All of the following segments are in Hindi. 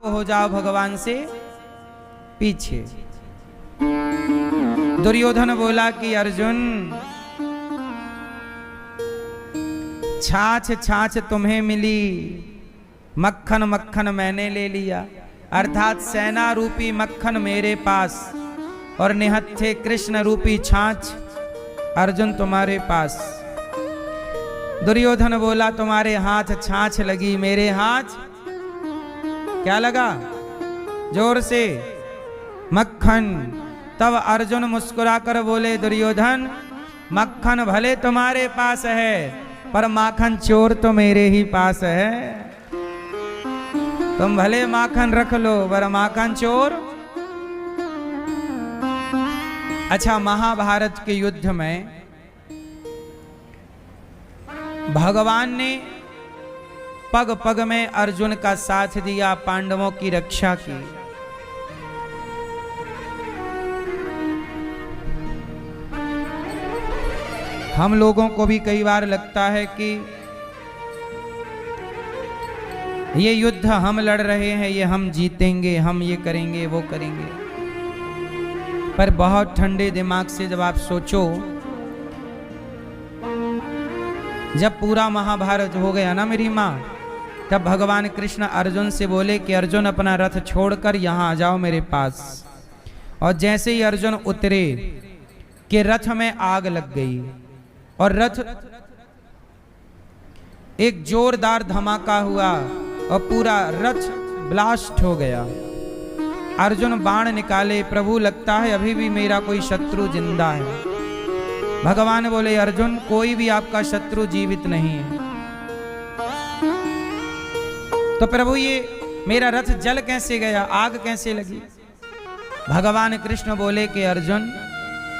हो जाओ भगवान से पीछे। दुर्योधन बोला कि अर्जुन, छाछ छाछ तुम्हें मिली, मक्खन मक्खन मैंने ले लिया। अर्थात सेना रूपी मक्खन मेरे पास और निहत्थे कृष्ण रूपी छाछ अर्जुन तुम्हारे पास। दुर्योधन बोला तुम्हारे हाथ छाछ लगी, मेरे हाथ क्या लगा? जोर से मक्खन। तब अर्जुन मुस्कुराकर बोले दुर्योधन, मक्खन भले तुम्हारे पास है पर माखन चोर तो मेरे ही पास है। तुम भले माखन रख लो पर माखन चोर। अच्छा, महाभारत के युद्ध में भगवान ने पग पग में अर्जुन का साथ दिया, पांडवों की रक्षा की। हम लोगों को भी कई बार लगता है कि ये युद्ध हम लड़ रहे हैं, ये हम जीतेंगे, हम ये करेंगे वो करेंगे। पर बहुत ठंडे दिमाग से जब आप सोचो, जब पूरा महाभारत हो गया ना मेरी माँ, तब भगवान कृष्ण अर्जुन से बोले कि अर्जुन अपना रथ छोड़कर यहाँ आ जाओ मेरे पास। और जैसे ही अर्जुन उतरे कि रथ में आग लग गई और रथ एक जोरदार धमाका हुआ और पूरा रथ ब्लास्ट हो गया। अर्जुन बाण निकाले, प्रभु लगता है अभी भी मेरा कोई शत्रु जिंदा है। भगवान बोले अर्जुन, कोई भी आपका शत्रु जीवित नहीं है। तो प्रभु ये मेरा रथ जल कैसे गया, आग कैसे लगी? भगवान कृष्ण बोले कि अर्जुन,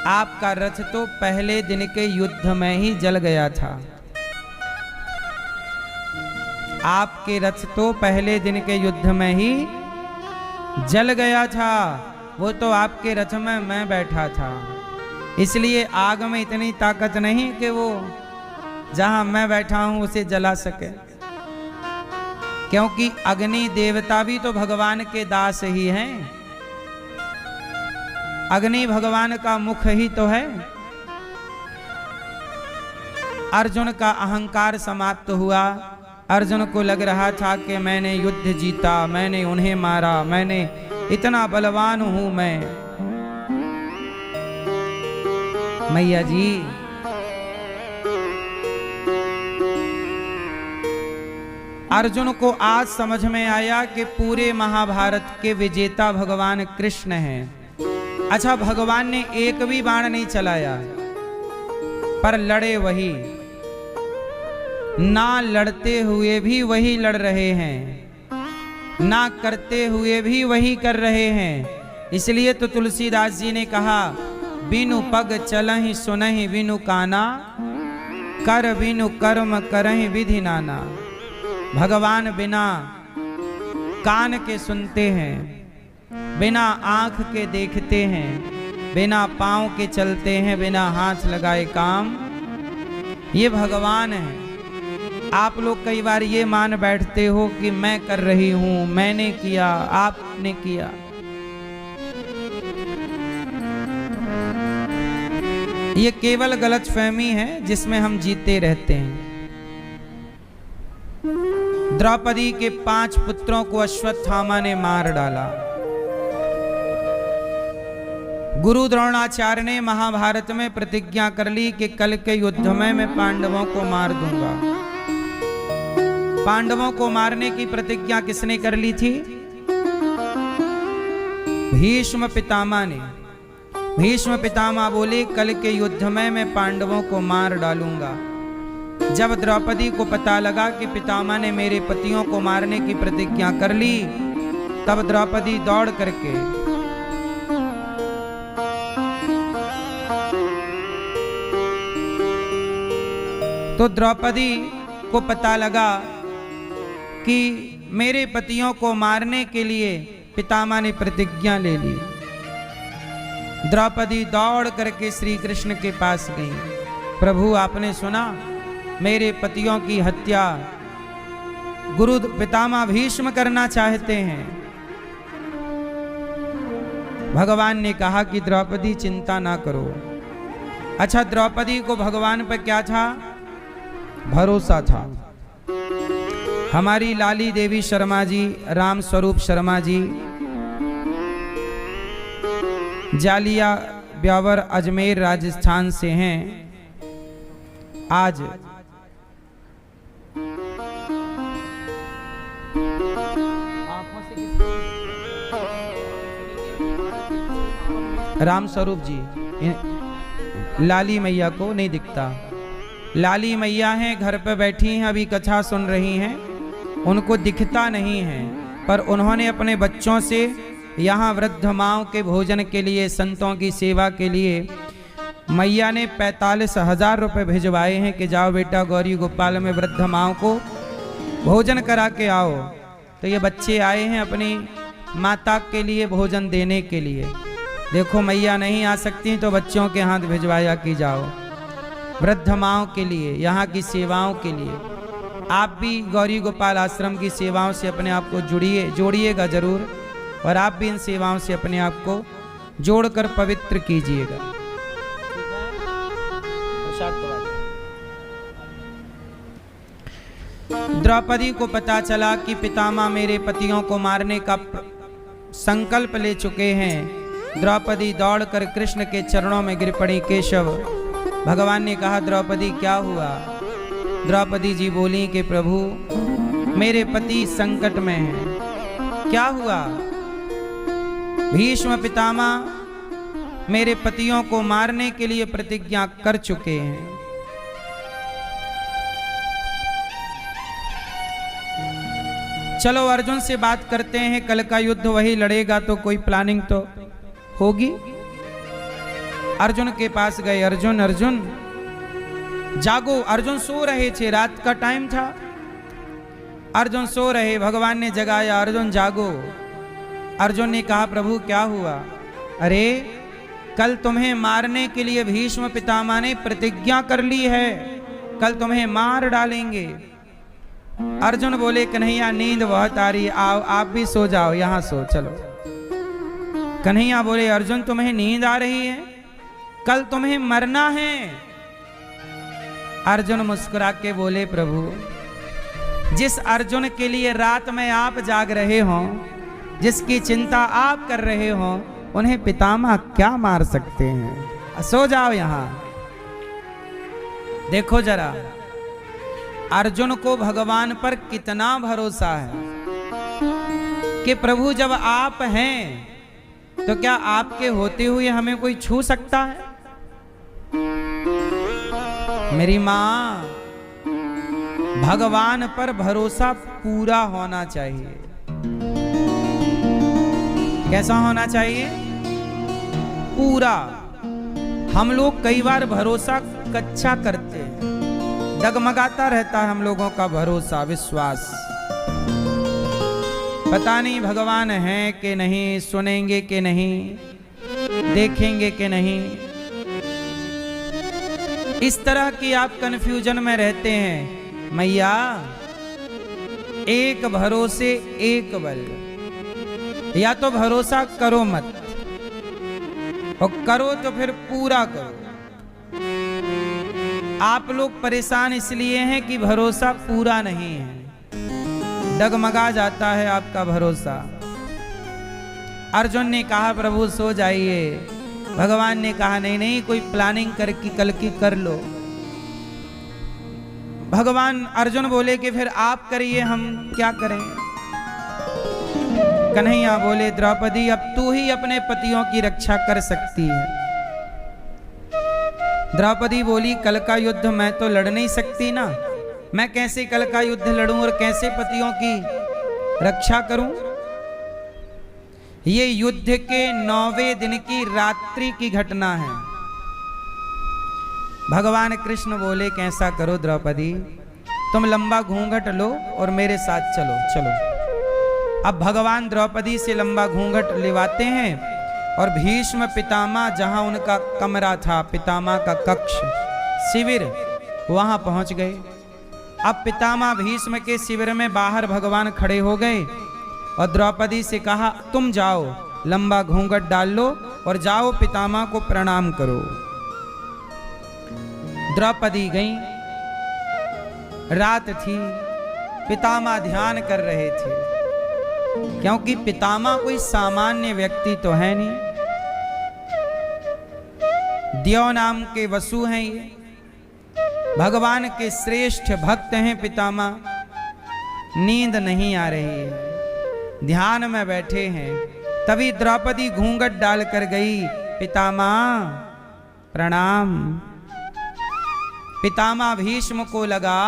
आपका रथ तो पहले दिन के युद्ध में ही जल गया था। आपके रथ तो पहले दिन के युद्ध में ही जल गया था। वो तो आपके रथ में मैं बैठा था, इसलिए आग में इतनी ताकत नहीं कि वो जहां मैं बैठा हूं उसे जला सके। क्योंकि अग्नि देवता भी तो भगवान के दास ही हैं। अग्नि भगवान का मुख ही तो है। अर्जुन का अहंकार समाप्त हुआ। अर्जुन को लग रहा था कि मैंने युद्ध जीता, मैंने उन्हें मारा, मैंने इतना बलवान हूं मैं। मैया जी, अर्जुन को आज समझ में आया कि पूरे महाभारत के विजेता भगवान कृष्ण हैं। अच्छा, भगवान ने एक भी बाण नहीं चलाया, पर लड़े वही। ना लड़ते हुए भी वही लड़ रहे हैं, ना करते हुए भी वही कर रहे हैं। इसलिए तो तुलसीदास जी ने कहा, बिनु पग चलहि सुनहि बिनु काना, कर बिनु कर्म करहि विधि नाना। भगवान बिना कान के सुनते हैं, बिना आंख के देखते हैं, बिना पांव के चलते हैं, बिना हाथ लगाए काम, ये भगवान है। आप लोग कई बार ये मान बैठते हो कि मैं कर रही हूं, मैंने किया, आपने किया। ये केवल गलतफहमी है जिसमें हम जीते रहते हैं। द्रौपदी के 5 पुत्रों को अश्वत्थामा ने मार डाला। गुरु द्रोणाचार्य ने महाभारत में प्रतिज्ञा कर ली कि कल के युद्ध में मैं पांडवों को मार दूंगा। पांडवों को मारने की प्रतिज्ञा किसने कर ली थी? भीष्म पितामह ने। भीष्म पितामह बोले कल के युद्ध में मैं पांडवों को मार डालूंगा। जब द्रौपदी को पता लगा कि पितामह ने मेरे पतियों को मारने की प्रतिज्ञा कर ली, तब द्रौपदी दौड़ करके तो द्रौपदी को पता लगा कि मेरे पतियों को मारने के लिए पितामह ने प्रतिज्ञा ले ली। द्रौपदी दौड़ करके श्री कृष्ण के पास गई। प्रभु, आपने सुना मेरे पतियों की हत्या गुरु पितामह भीष्म करना चाहते हैं, भगवान ने कहा कि द्रौपदी चिंता ना करो। अच्छा, द्रौपदी को भगवान पर क्या था? भरोसा था। हमारी लाली देवी शर्मा जी, राम स्वरूप शर्मा जी, जालिया ब्यावर अजमेर राजस्थान से हैं। आज राम स्वरूप जी, लाली मैया को नहीं दिखता। लाली मैया हैं, घर पे बैठी हैं, अभी कथा सुन रही हैं, उनको दिखता नहीं है, पर उन्होंने अपने बच्चों से यहाँ वृद्ध माओं के भोजन के लिए, संतों की सेवा के लिए मैया ने 45,000 रुपये भिजवाए हैं कि जाओ बेटा गौरी गोपाल में वृद्ध माओं को भोजन करा के आओ। तो ये बच्चे आए हैं अपनी माता के लिए भोजन देने के लिए। देखो मैया नहीं आ सकती तो बच्चों के हाथ भिजवाया कि जाओ वृद्ध माओं के लिए, यहाँ की सेवाओं के लिए। आप भी गौरी गोपाल आश्रम की सेवाओं से अपने आप को जोड़िएगा जरूर, और आप भी इन सेवाओं से अपने आप को जोड़कर पवित्र कीजिएगा। द्रौपदी को पता चला कि पितामह मेरे पतियों को मारने का संकल्प ले चुके हैं। द्रौपदी दौड़कर कृष्ण के चरणों में गिर पड़ी। केशव, भगवान ने कहा द्रौपदी क्या हुआ? द्रौपदी जी बोली कि प्रभु मेरे पति संकट में हैं। क्या हुआ? भीष्म पितामह मेरे पतियों को मारने के लिए प्रतिज्ञा कर चुके हैं। चलो अर्जुन से बात करते हैं, कल का युद्ध वही लड़ेगा तो कोई प्लानिंग तो होगी। अर्जुन के पास गए। अर्जुन अर्जुन जागो। अर्जुन सो रहे थे, रात का टाइम था। अर्जुन सो रहे, भगवान ने जगाया, अर्जुन जागो। अर्जुन ने कहा प्रभु क्या हुआ? अरे कल तुम्हें मारने के लिए भीष्म पितामह ने प्रतिज्ञा कर ली है, कल तुम्हें मार डालेंगे। अर्जुन बोले कन्हैया नींद बहुत आ रही है, आओ आप भी सो जाओ, यहां सो चलो। कन्हैया बोले अर्जुन तुम्हें नींद आ रही है, कल तुम्हें मरना है। अर्जुन मुस्कुरा के बोले प्रभु जिस अर्जुन के लिए रात में आप जाग रहे हो, जिसकी चिंता आप कर रहे हो, उन्हें पितामह क्या मार सकते हैं? सो जाओ यहां। देखो जरा अर्जुन को भगवान पर कितना भरोसा है कि प्रभु जब आप हैं तो क्या आपके होते हुए हमें कोई छू सकता है? मेरी मां, भगवान पर भरोसा पूरा होना चाहिए। कैसा होना चाहिए? पूरा। हम लोग कई बार भरोसा कच्चा करते हैं, डगमगाता रहता है हम लोगों का भरोसा, विश्वास। पता नहीं भगवान है कि नहीं, सुनेंगे कि नहीं, देखेंगे कि नहीं। इस तरह की आप कंफ्यूजन में रहते हैं। मैया एक भरोसे एक बल, या तो भरोसा करो मत, और करो तो फिर पूरा करो। आप लोग परेशान इसलिए हैं कि भरोसा पूरा नहीं है, डगमगा जाता है आपका भरोसा। अर्जुन ने कहा प्रभु सो जाइए। भगवान ने कहा नहीं नहीं, कोई प्लानिंग करके कल की कर लो। भगवान अर्जुन बोले कि फिर आप करिए, हम क्या करें? कन्हैया बोले द्रौपदी अब तू ही अपने पतियों की रक्षा कर सकती है। द्रौपदी बोली कल का युद्ध मैं तो लड़ नहीं सकती ना, मैं कैसे कल का युद्ध लड़ूं और कैसे पतियों की रक्षा करूं? ये युद्ध के 9वें दिन की रात्रि की घटना है। भगवान कृष्ण बोले कैसा करो द्रौपदी, तुम लंबा घूंघट लो और मेरे साथ चलो। चलो अब भगवान द्रौपदी से लंबा घूंघट लिवाते हैं और भीष्म पितामह जहां उनका कमरा था, पितामह का कक्ष, शिविर, वहां पहुंच गए। अब पितामह भीष्म के शिविर में बाहर भगवान खड़े हो गए और द्रौपदी से कहा तुम जाओ लंबा घूंघट डाल लो और जाओ पितामह को प्रणाम करो। द्रौपदी गई। रात थी, पितामह ध्यान कर रहे थे, क्योंकि पितामह कोई सामान्य व्यक्ति तो है नहीं। द्यौ नाम के वसु हैं ये, भगवान के श्रेष्ठ भक्त हैं पितामह। नींद नहीं आ रही है, ध्यान में बैठे हैं। तभी द्रौपदी घूंघट डालकर गई, पितामह प्रणाम। पितामह भीष्म को लगा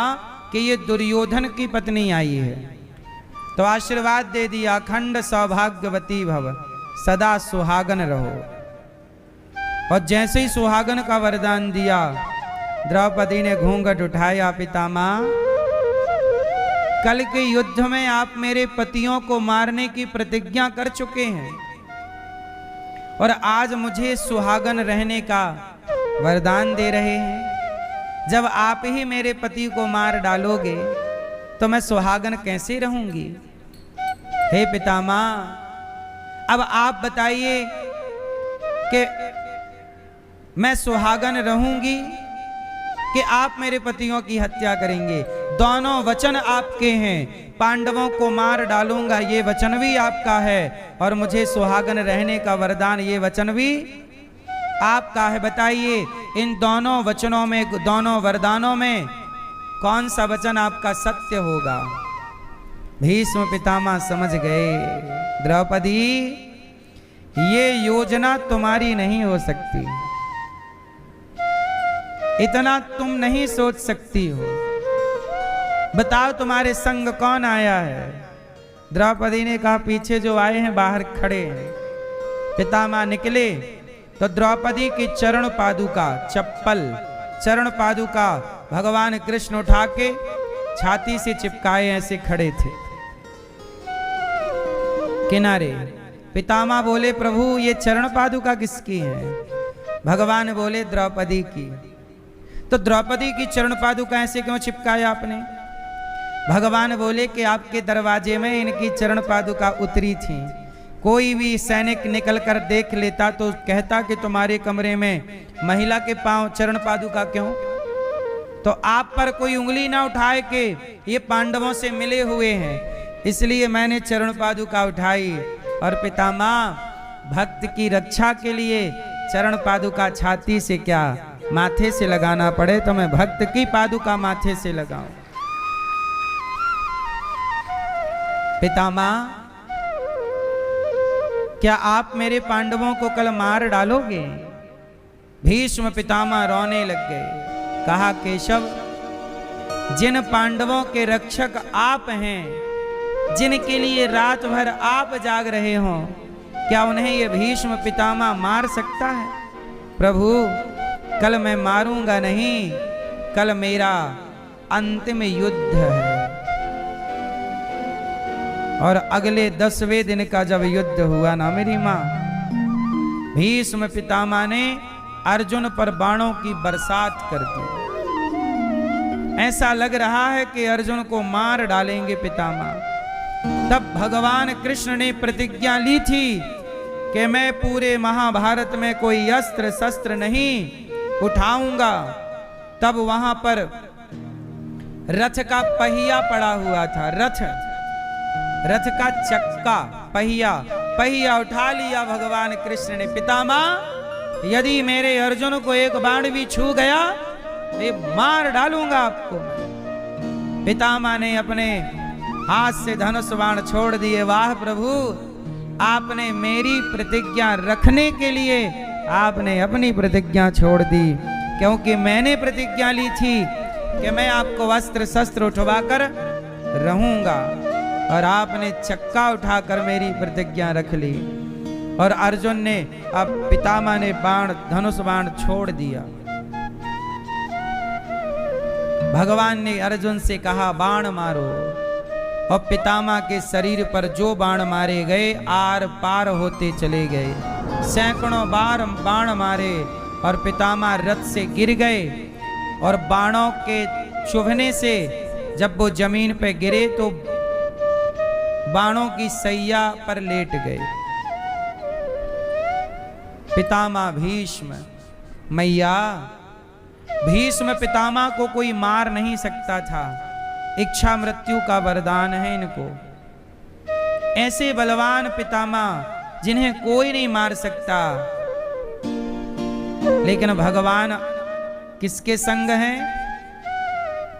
कि ये दुर्योधन की पत्नी आई है, तो आशीर्वाद दे दिया, अखंड सौभाग्यवती भव, सदा सुहागन रहो। और जैसे ही सुहागन का वरदान दिया, द्रौपदी ने घूंघट उठाया, पितामह कल के युद्ध में आप मेरे पतियों को मारने की प्रतिज्ञा कर चुके हैं और आज मुझे सुहागन रहने का वरदान दे रहे हैं। जब आप ही मेरे पति को मार डालोगे तो मैं सुहागन कैसे रहूंगी? हे पितामह, अब आप बताइए कि मैं सुहागन रहूंगी कि आप मेरे पतियों की हत्या करेंगे? दोनों वचन आपके हैं। पांडवों को मार डालूंगा, ये वचन भी आपका है, और मुझे सुहागन रहने का वरदान, ये वचन भी आपका है। बताइए, इन दोनों वचनों में, दोनों वरदानों में कौन सा वचन आपका सत्य होगा? भीष्म पितामह समझ गए, द्रौपदी ये योजना तुम्हारी नहीं हो सकती, इतना तुम नहीं सोच सकती हो। बताओ तुम्हारे संग कौन आया है? द्रौपदी ने कहा, पीछे जो आए हैं बाहर खड़े हैं। पितामह निकले तो द्रौपदी की चरण पादुका, चप्पल चरण पादुका भगवान कृष्ण उठा के छाती से चिपकाए ऐसे खड़े थे किनारे। पितामह बोले, प्रभु ये चरण पादुका किसकी है? भगवान बोले, द्रौपदी की। तो द्रौपदी की चरण पादुका ऐसे क्यों चिपकाया आपने? भगवान बोले कि आपके दरवाजे में इनकी चरण पादुका उतरी थी। कोई भी सैनिक निकलकर देख लेता तो कहता कि तुम्हारे कमरे में महिला के पांव चरण पादुका क्यों? तो आप पर कोई उंगली ना उठाए कि ये पांडवों से मिले हुए हैं, इसलिए मैंने चरण पादुका उठाई। और पितामह, भक्त की रक्षा के लिए चरण पादुका छाती से क्या माथे से लगाना पड़े तो मैं भक्त की पादुका माथे से लगाऊं। पितामह, क्या आप मेरे पांडवों को कल मार डालोगे? भीष्म पितामह रोने लग गए। कहा, केशव, जिन पांडवों के रक्षक आप हैं, जिनके लिए रात भर आप जाग रहे हो, क्या उन्हें ये भीष्म पितामह मार सकता है? प्रभु, कल मैं मारूंगा नहीं, कल मेरा अंतिम युद्ध है। और अगले 10वें दिन का जब युद्ध हुआ ना मेरी मां, भीष्म पितामह ने अर्जुन पर बाणों की बरसात कर दी। ऐसा लग रहा है कि अर्जुन को मार डालेंगे पितामह। तब भगवान कृष्ण ने प्रतिज्ञा ली थी कि मैं पूरे महाभारत में कोई अस्त्र शस्त्र नहीं उठाऊंगा। तब वहां पर रथ का पहिया पड़ा हुआ था, रथ का चक्का, पहिया उठा लिया भगवान कृष्ण ने। पितामह, यदि मेरे अर्जुन को एक बाण भी छू गया तो मार डालूंगा आपको। पितामह ने अपने हाथ से धनुष बाण छोड़ दिए। वाह प्रभु, आपने मेरी प्रतिज्ञा रखने के लिए आपने अपनी प्रतिज्ञा छोड़ दी, क्योंकि मैंने प्रतिज्ञा ली थी कि मैं आपको अस्त्र शस्त्र उठवाकर रहूंगा, और आपने चक्का उठाकर मेरी प्रतिज्ञा रख ली। और अर्जुन ने, अब पितामह ने बाण, धनुष बाण छोड़ दिया। भगवान ने अर्जुन से कहा, बाण मारो। और पितामह के शरीर पर जो बाण मारे गए, आर पार होते चले गए। सैकड़ों बार बाण मारे और पितामह रथ से गिर गए, और बाणों के चुभने से जब वो जमीन पर गिरे तो बाणों की सैया पर लेट गए। पितामह भीष्म, मैया भीष्म पितामह को कोई मार नहीं सकता था, इच्छा मृत्यु का वरदान है इनको। ऐसे बलवान पितामह जिन्हें कोई नहीं मार सकता, लेकिन भगवान किसके संग हैं?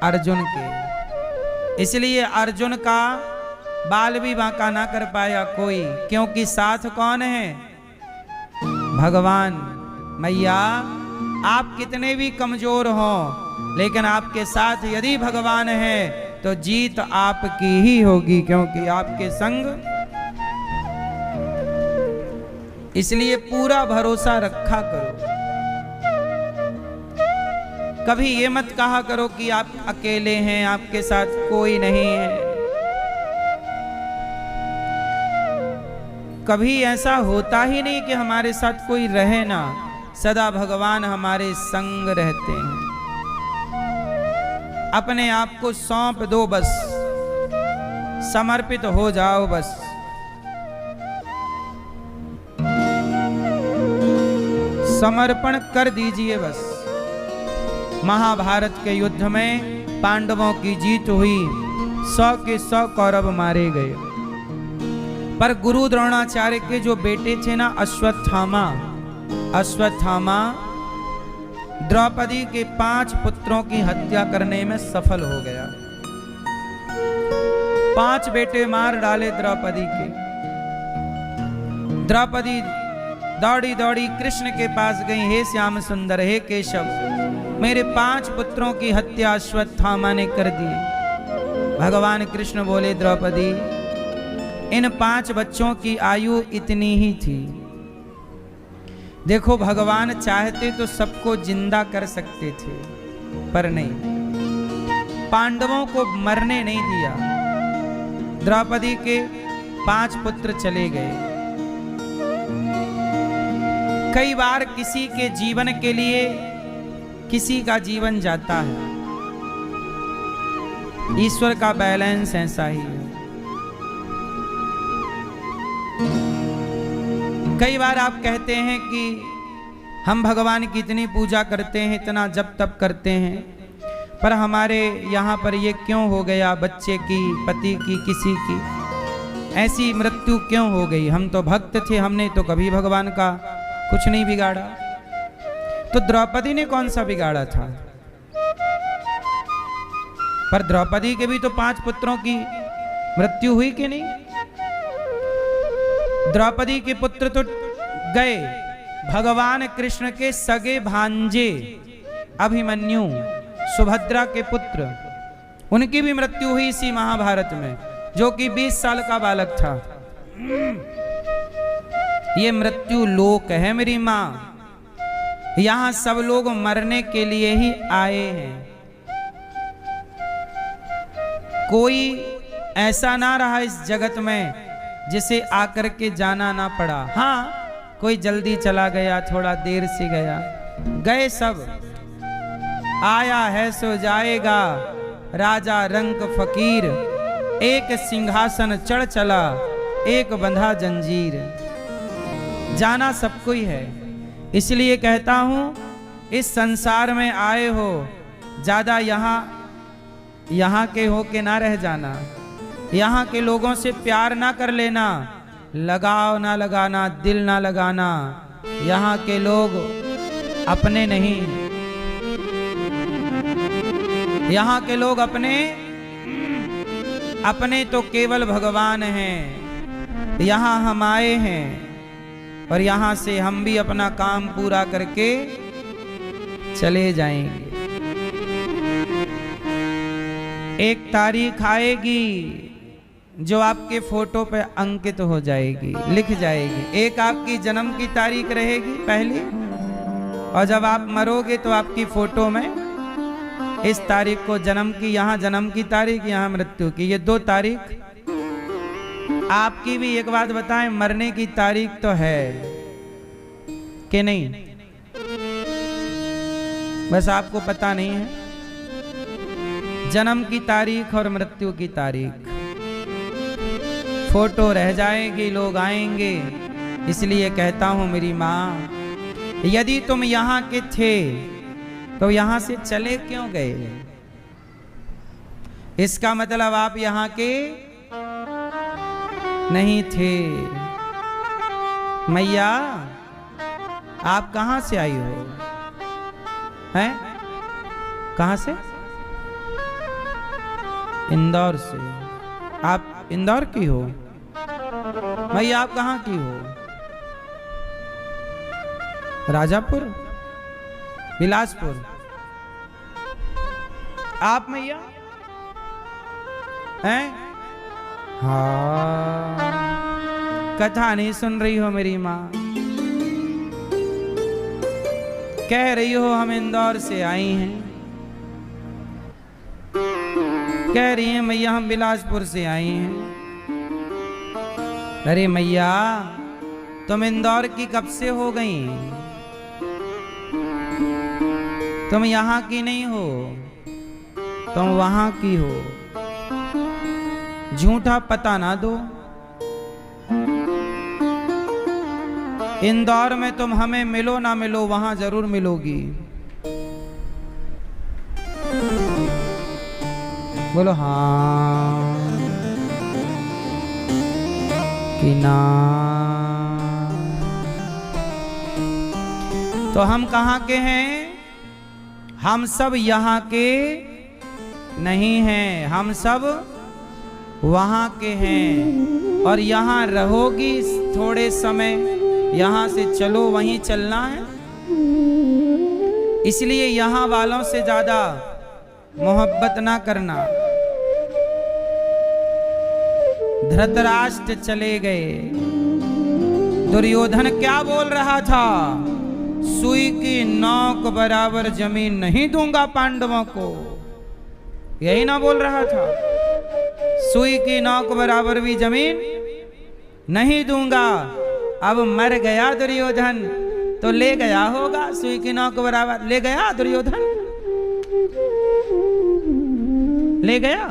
अर्जुन के। इसलिए अर्जुन का बाल भी बांका ना कर पाया कोई, क्योंकि साथ कौन है? भगवान। मैया आप कितने भी कमजोर हो, लेकिन आपके साथ यदि भगवान है तो जीत आपकी ही होगी, क्योंकि आपके संग। इसलिए पूरा भरोसा रखा करो। कभी ये मत कहा करो कि आप अकेले हैं, आपके साथ कोई नहीं है। कभी ऐसा होता ही नहीं कि हमारे साथ कोई रहे ना, सदा भगवान हमारे संग रहते हैं। अपने आप को सौंप दो बस, समर्पित हो जाओ बस। समर्पण कर दीजिए बस। महाभारत के युद्ध में पांडवों की जीत हुई, 100 के 100 कौरव मारे गए। पर गुरु द्रोणाचार्य के जो बेटे थे ना, अश्वत्थामा द्रौपदी के 5 पुत्रों की हत्या करने में सफल हो गया। 5 बेटे मार डाले द्रौपदी के। द्रौपदी दौड़ी दौड़ी कृष्ण के पास गई, हे श्याम सुंदर, हे केशव, मेरे 5 पुत्रों की हत्या अश्वत्थामा ने कर दी। भगवान कृष्ण बोले, द्रौपदी इन 5 बच्चों की आयु इतनी ही थी। देखो भगवान चाहते तो सबको जिंदा कर सकते थे, पर नहीं, पांडवों को मरने नहीं दिया। द्रौपदी के 5 पुत्र चले गए। कई बार किसी के जीवन के लिए किसी का जीवन जाता है। ईश्वर का बैलेंस ऐसा ही है। कई बार आप कहते हैं कि हम भगवान की इतनी पूजा करते हैं, इतना जप तप करते हैं, पर हमारे यहाँ पर ये क्यों हो गया? बच्चे की, पति की, किसी की ऐसी मृत्यु क्यों हो गई? हम तो भक्त थे, हमने तो कभी भगवान का कुछ नहीं बिगाड़ा। तो द्रौपदी ने कौन सा बिगाड़ा था? पर द्रौपदी के भी तो 5 पुत्रों की मृत्यु हुई कि नहीं? द्रौपदी के पुत्र तो गए। भगवान कृष्ण के सगे भांजे अभिमन्यु, सुभद्रा के पुत्र, उनकी भी मृत्यु हुई इसी महाभारत में, जो कि 20 साल का बालक था। ये मृत्यु लोक है मेरी मां। यहां सब लोग मरने के लिए ही आए हैं। कोई ऐसा ना रहा इस जगत में जिसे आकर के जाना ना पड़ा। हाँ, कोई जल्दी चला गया, थोड़ा देर से गया, गए सब। आया है सो जाएगा, राजा रंक फकीर, एक सिंहासन चढ़ चला, एक बंधा जंजीर। जाना सबको ही है। इसलिए कहता हूं, इस संसार में आए हो, ज्यादा यहाँ के हो के ना रह जाना। यहाँ के लोगों से प्यार ना कर लेना, लगाव ना लगाना, दिल ना लगाना। यहाँ के लोग अपने नहीं, यहाँ के लोग अपने तो केवल भगवान हैं। यहाँ हम आए हैं और यहाँ से हम भी अपना काम पूरा करके चले जाएंगे। एक तारीख आएगी जो आपके फोटो पे अंकित हो जाएगी, लिख जाएगी। एक आपकी जन्म की तारीख रहेगी पहली, और जब आप मरोगे तो आपकी फोटो में इस तारीख को जन्म की, यहाँ जन्म की तारीख, यहाँ मृत्यु की, ये 2 तारीख आपकी भी। एक बात बताएं, मरने की तारीख तो है कि नहीं? बस आपको पता नहीं है जन्म की तारीख और मृत्यु की तारीख। फोटो रह जाएगी, लोग आएंगे। इसलिए कहता हूं मेरी माँ, यदि तुम यहाँ के थे तो यहाँ से चले क्यों गए? इसका मतलब आप यहाँ के नहीं थे। मैया आप कहाँ से आई हो? हैं? कहाँ से? इंदौर से। आप इंदौर की हो? मैया आप कहाँ की हो? राजापुर, बिलासपुर। आप मैया हैं? हाँ, कथा नहीं सुन रही हो मेरी माँ? कह रही हो हम इंदौर से आई हैं, कह रही हैं मैया हम बिलासपुर से आई हैं। अरे मैया तुम इंदौर की कब से हो गई? तुम यहाँ की नहीं हो, तुम वहां की हो। झूठा पता ना दो। इंदौर में तुम हमें मिलो ना मिलो, वहां जरूर मिलोगी। बोलो हाँ कि ना। तो हम कहाँ के हैं? हम सब यहाँ के नहीं हैं, हम सब वहाँ के हैं। और यहाँ रहोगी थोड़े समय, यहाँ से चलो वहीं चलना है। इसलिए यहाँ वालों से ज्यादा मोहब्बत ना करना। धृतराष्ट्र चले गए। दुर्योधन क्या बोल रहा था? सुई की नोक बराबर जमीन नहीं दूंगा पांडवों को। यही ना बोल रहा था? सुई की नोक बराबर भी जमीन नहीं दूंगा। अब मर गया दुर्योधन तो ले गया होगा सुई की नोक बराबर। ले गया दुर्योधन? ले गया?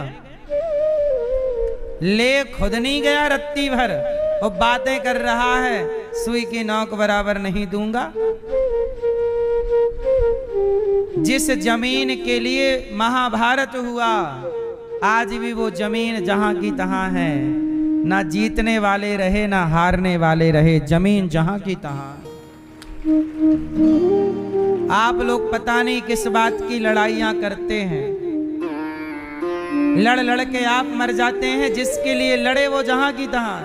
ले खुद नहीं गया रत्ती भर, वो बातें कर रहा है सुई की नोक बराबर नहीं दूंगा। जिस जमीन के लिए महाभारत हुआ, आज भी वो जमीन जहां की तहां है। ना जीतने वाले रहे ना हारने वाले रहे, जमीन जहां की तहां। आप लोग पता नहीं किस बात की लड़ाइयां करते हैं। लड़ लड़ के आप मर जाते हैं। जिसके लिए लड़े वो जहां की तहां।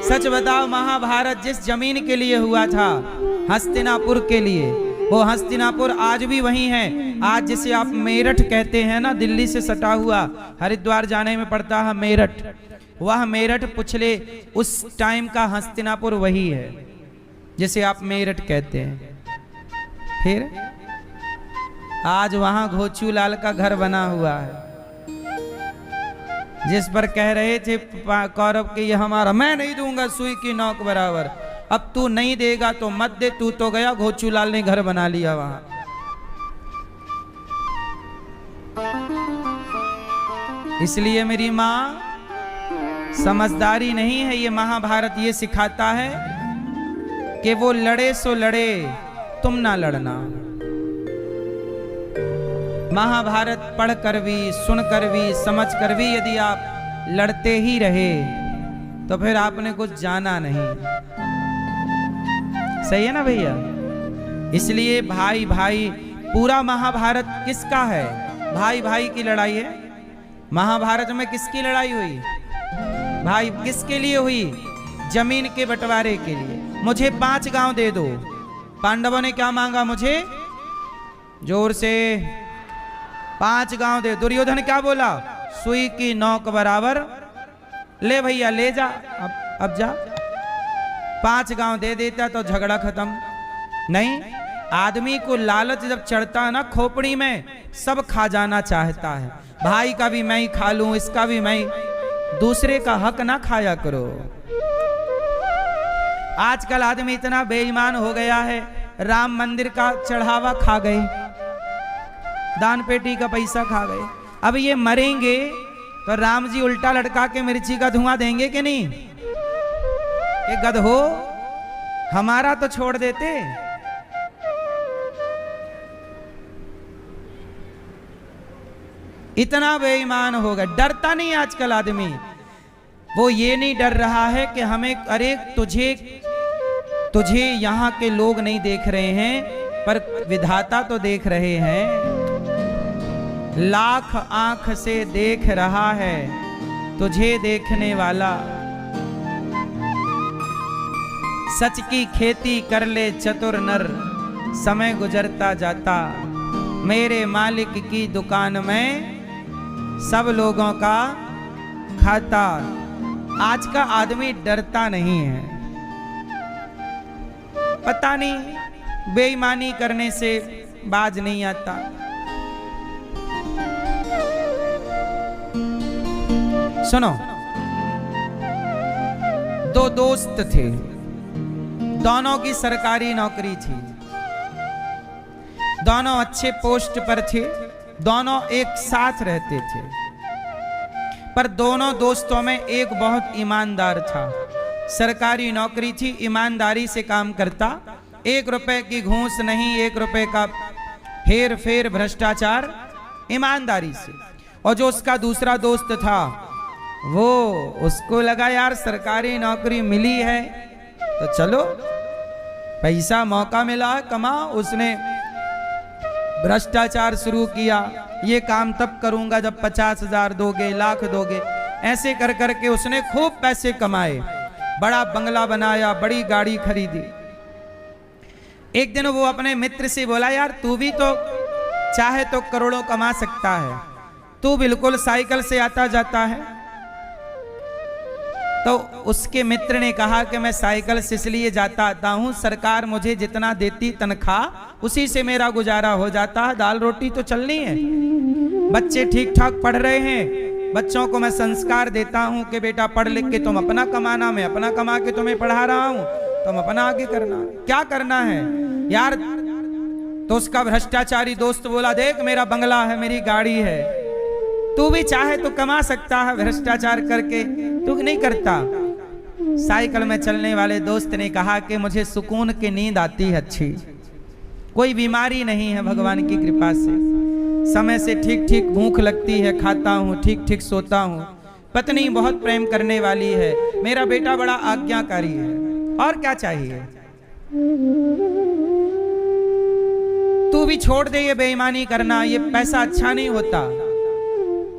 सच बताओ, महाभारत जिस जमीन के लिए हुआ था, हस्तिनापुर के लिए, वो हस्तिनापुर आज भी वही है। आज जिसे आप मेरठ कहते हैं ना, दिल्ली से सटा हुआ, हरिद्वार जाने में पड़ता है मेरठ, वह मेरठ पिछले उस टाइम का हस्तिनापुर वही है जिसे आप मेरठ कहते हैं। फिर आज वहां घोचू लाल का घर बना हुआ है, जिस पर कह रहे थे कौरव के ये हमारा। मैं नहीं दूंगा सुई की नोक बराबर। अब तू नहीं देगा तो मत दे, तू तो गया। घोचू लाल ने घर बना लिया वहां। इसलिए मेरी मां, समझदारी नहीं है ये महाभारत। ये सिखाता है कि वो लड़े सो लड़े, तुम ना लड़ना। महाभारत पढ़कर भी, सुनकर भी, समझकर भी यदि आप लड़ते ही रहे तो फिर आपने कुछ जाना नहीं। सही है ना भैया? इसलिए भाई भाई, पूरा महाभारत किसका है? भाई भाई की लड़ाई है। महाभारत में किसकी लड़ाई हुई? भाई। किसके लिए हुई? जमीन के बंटवारे के लिए। मुझे 5 गांव दे दो। पांडवों ने क्या मांगा? मुझे जोर से 5 गांव दे। दुर्योधन क्या बोला? सुई की नोक बराबर। ले भैया ले जा, अब जा। 5 गांव दे देता तो झगड़ा खत्म। नहीं, आदमी को लालच जब चढ़ता है ना खोपड़ी में, सब खा जाना चाहता है। भाई का भी मैं ही खा लूं, इसका भी मैं ही। दूसरे का हक ना खाया करो। आजकल आदमी इतना बेईमान हो गया है, राम मंदिर का चढ़ावा खा गए, दान पेटी का पैसा खा गए। अब ये मरेंगे तो राम जी उल्टा लटका के मिर्ची का धुआं देंगे कि नहीं? ये गधो हमारा तो छोड़ देते। इतना बेईमान हो गया, डरता नहीं आजकल आदमी। वो ये नहीं डर रहा है कि हमें, अरे तुझे यहां के लोग नहीं देख रहे हैं, पर विधाता तो देख रहे हैं। लाख आंख से देख रहा है तुझे देखने वाला। सच की खेती कर ले चतुर नर, समय गुजरता जाता। मेरे मालिक की दुकान में सब लोगों का खाता। आज का आदमी डरता नहीं है। पता नहीं बेईमानी करने से बाज नहीं आता। सुनो, दो दोस्त थे, दोनों की सरकारी नौकरी थी, दोनों अच्छे पोस्ट पर थे, दोनों एक साथ रहते थे। पर दोनों दोस्तों में एक बहुत ईमानदार था। सरकारी नौकरी थी, ईमानदारी से काम करता, 1 रुपए की घूस नहीं, 1 रुपए का हेर फेर भ्रष्टाचार, ईमानदारी से। और जो उसका दूसरा दोस्त था, वो उसको लगा यार सरकारी नौकरी मिली है तो चलो पैसा मौका मिला है, कमा। उसने भ्रष्टाचार शुरू किया। ये काम तब करूंगा जब 50,000 दोगे, लाख दोगे। ऐसे कर करके उसने खूब पैसे कमाए, बड़ा बंगला बनाया, बड़ी गाड़ी खरीदी। एक दिन वो अपने मित्र से बोला, यार तू भी तो चाहे तो करोड़ों कमा सकता है, तू बिल्कुल साइकिल से आता जाता है। तो उसके मित्र ने कहा कि मैं साइकिल से इसलिए जाता आता हूं, सरकार मुझे जितना देती तनख्वाह उसी से मेरा गुजारा हो जाता है, दाल रोटी तो चलनी है। बच्चे ठीक ठाक पढ़ रहे हैं, बच्चों को मैं संस्कार देता हूं कि बेटा पढ़ लिख के तुम अपना कमाना, मैं अपना कमा के तुम्हें पढ़ा रहा हूं, तुम अपना आगे करना। क्या करना है यार? तो उसका भ्रष्टाचारी दोस्त बोला, देख मेरा बंगला है, मेरी गाड़ी है, तू भी चाहे तो कमा सकता है भ्रष्टाचार करके, तू नहीं करता। साइकिल में चलने वाले दोस्त ने कहा कि मुझे सुकून की नींद आती है अच्छी, कोई बीमारी नहीं है भगवान की कृपा से, समय से ठीक ठीक भूख लगती है, खाता हूँ, ठीक ठीक सोता हूँ, पत्नी बहुत प्रेम करने वाली है, मेरा बेटा बड़ा आज्ञाकारी है, और क्या चाहिए? तू भी छोड़ दे ये बेईमानी करना, ये पैसा अच्छा नहीं होता।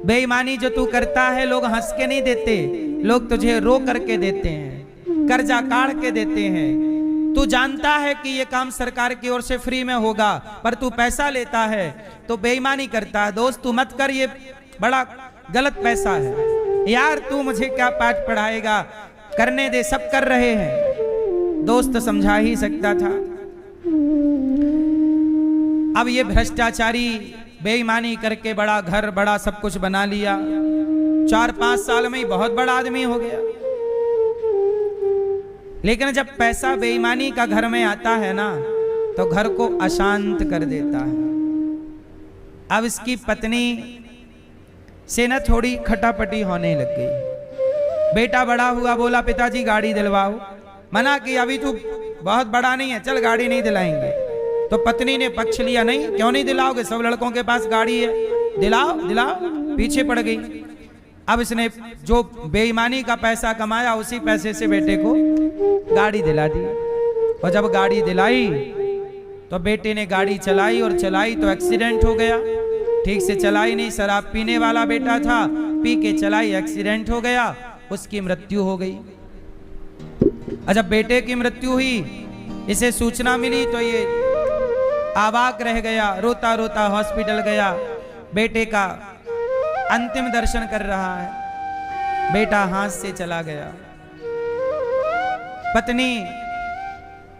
बेईमानी जो तू करता है लोग हंस के नहीं देते, लोग तुझे रो करके देते हैं, कर्जा काढ़ के देते हैं। तू जानता है कि ये काम सरकार की ओर से फ्री में होगा, पर तू पैसा लेता है तो बेईमानी करता है। दोस्त तू मत कर, ये बड़ा गलत पैसा है यार, तू मुझे क्या पाठ पढ़ाएगा, करने दे, सब कर रहे हैं। दोस्त समझा ही सकता था। अब ये भ्रष्टाचारी बेईमानी करके बड़ा घर, बड़ा सब कुछ बना लिया, 4-5 साल में ही बहुत बड़ा आदमी हो गया। लेकिन जब पैसा बेईमानी का घर में आता है ना, तो घर को अशांत कर देता है। अब इसकी पत्नी से न थोड़ी खटापटी होने लग गई। बेटा बड़ा हुआ, बोला पिताजी गाड़ी दिलवाओ, मना कि अभी तू बहुत बड़ा नहीं है, चल गाड़ी नहीं दिलाएंगे। तो पत्नी ने पक्ष लिया, नहीं क्यों नहीं दिलाओगे, सब लड़कों के पास गाड़ी है, दिलाओ दिलाओ, पीछे पड़ गई। अब इसने जो बेईमानी का पैसा कमाया उसी पैसे से बेटे को गाड़ी दिला दी। और जब गाड़ी दिलाई तो बेटे ने गाड़ी चलाई, और चलाई तो एक्सीडेंट हो गया। ठीक से चलाई नहीं, शराब पीने वाला बेटा था, पी के चलाई, एक्सीडेंट हो गया, उसकी मृत्यु हो गई। और जब बेटे की मृत्यु हुई, इसे सूचना मिली तो ये आवाक रह गया, रोता रोता हॉस्पिटल गया, बेटे का अंतिम दर्शन कर रहा है, बेटा हाथ से चला गया। पत्नी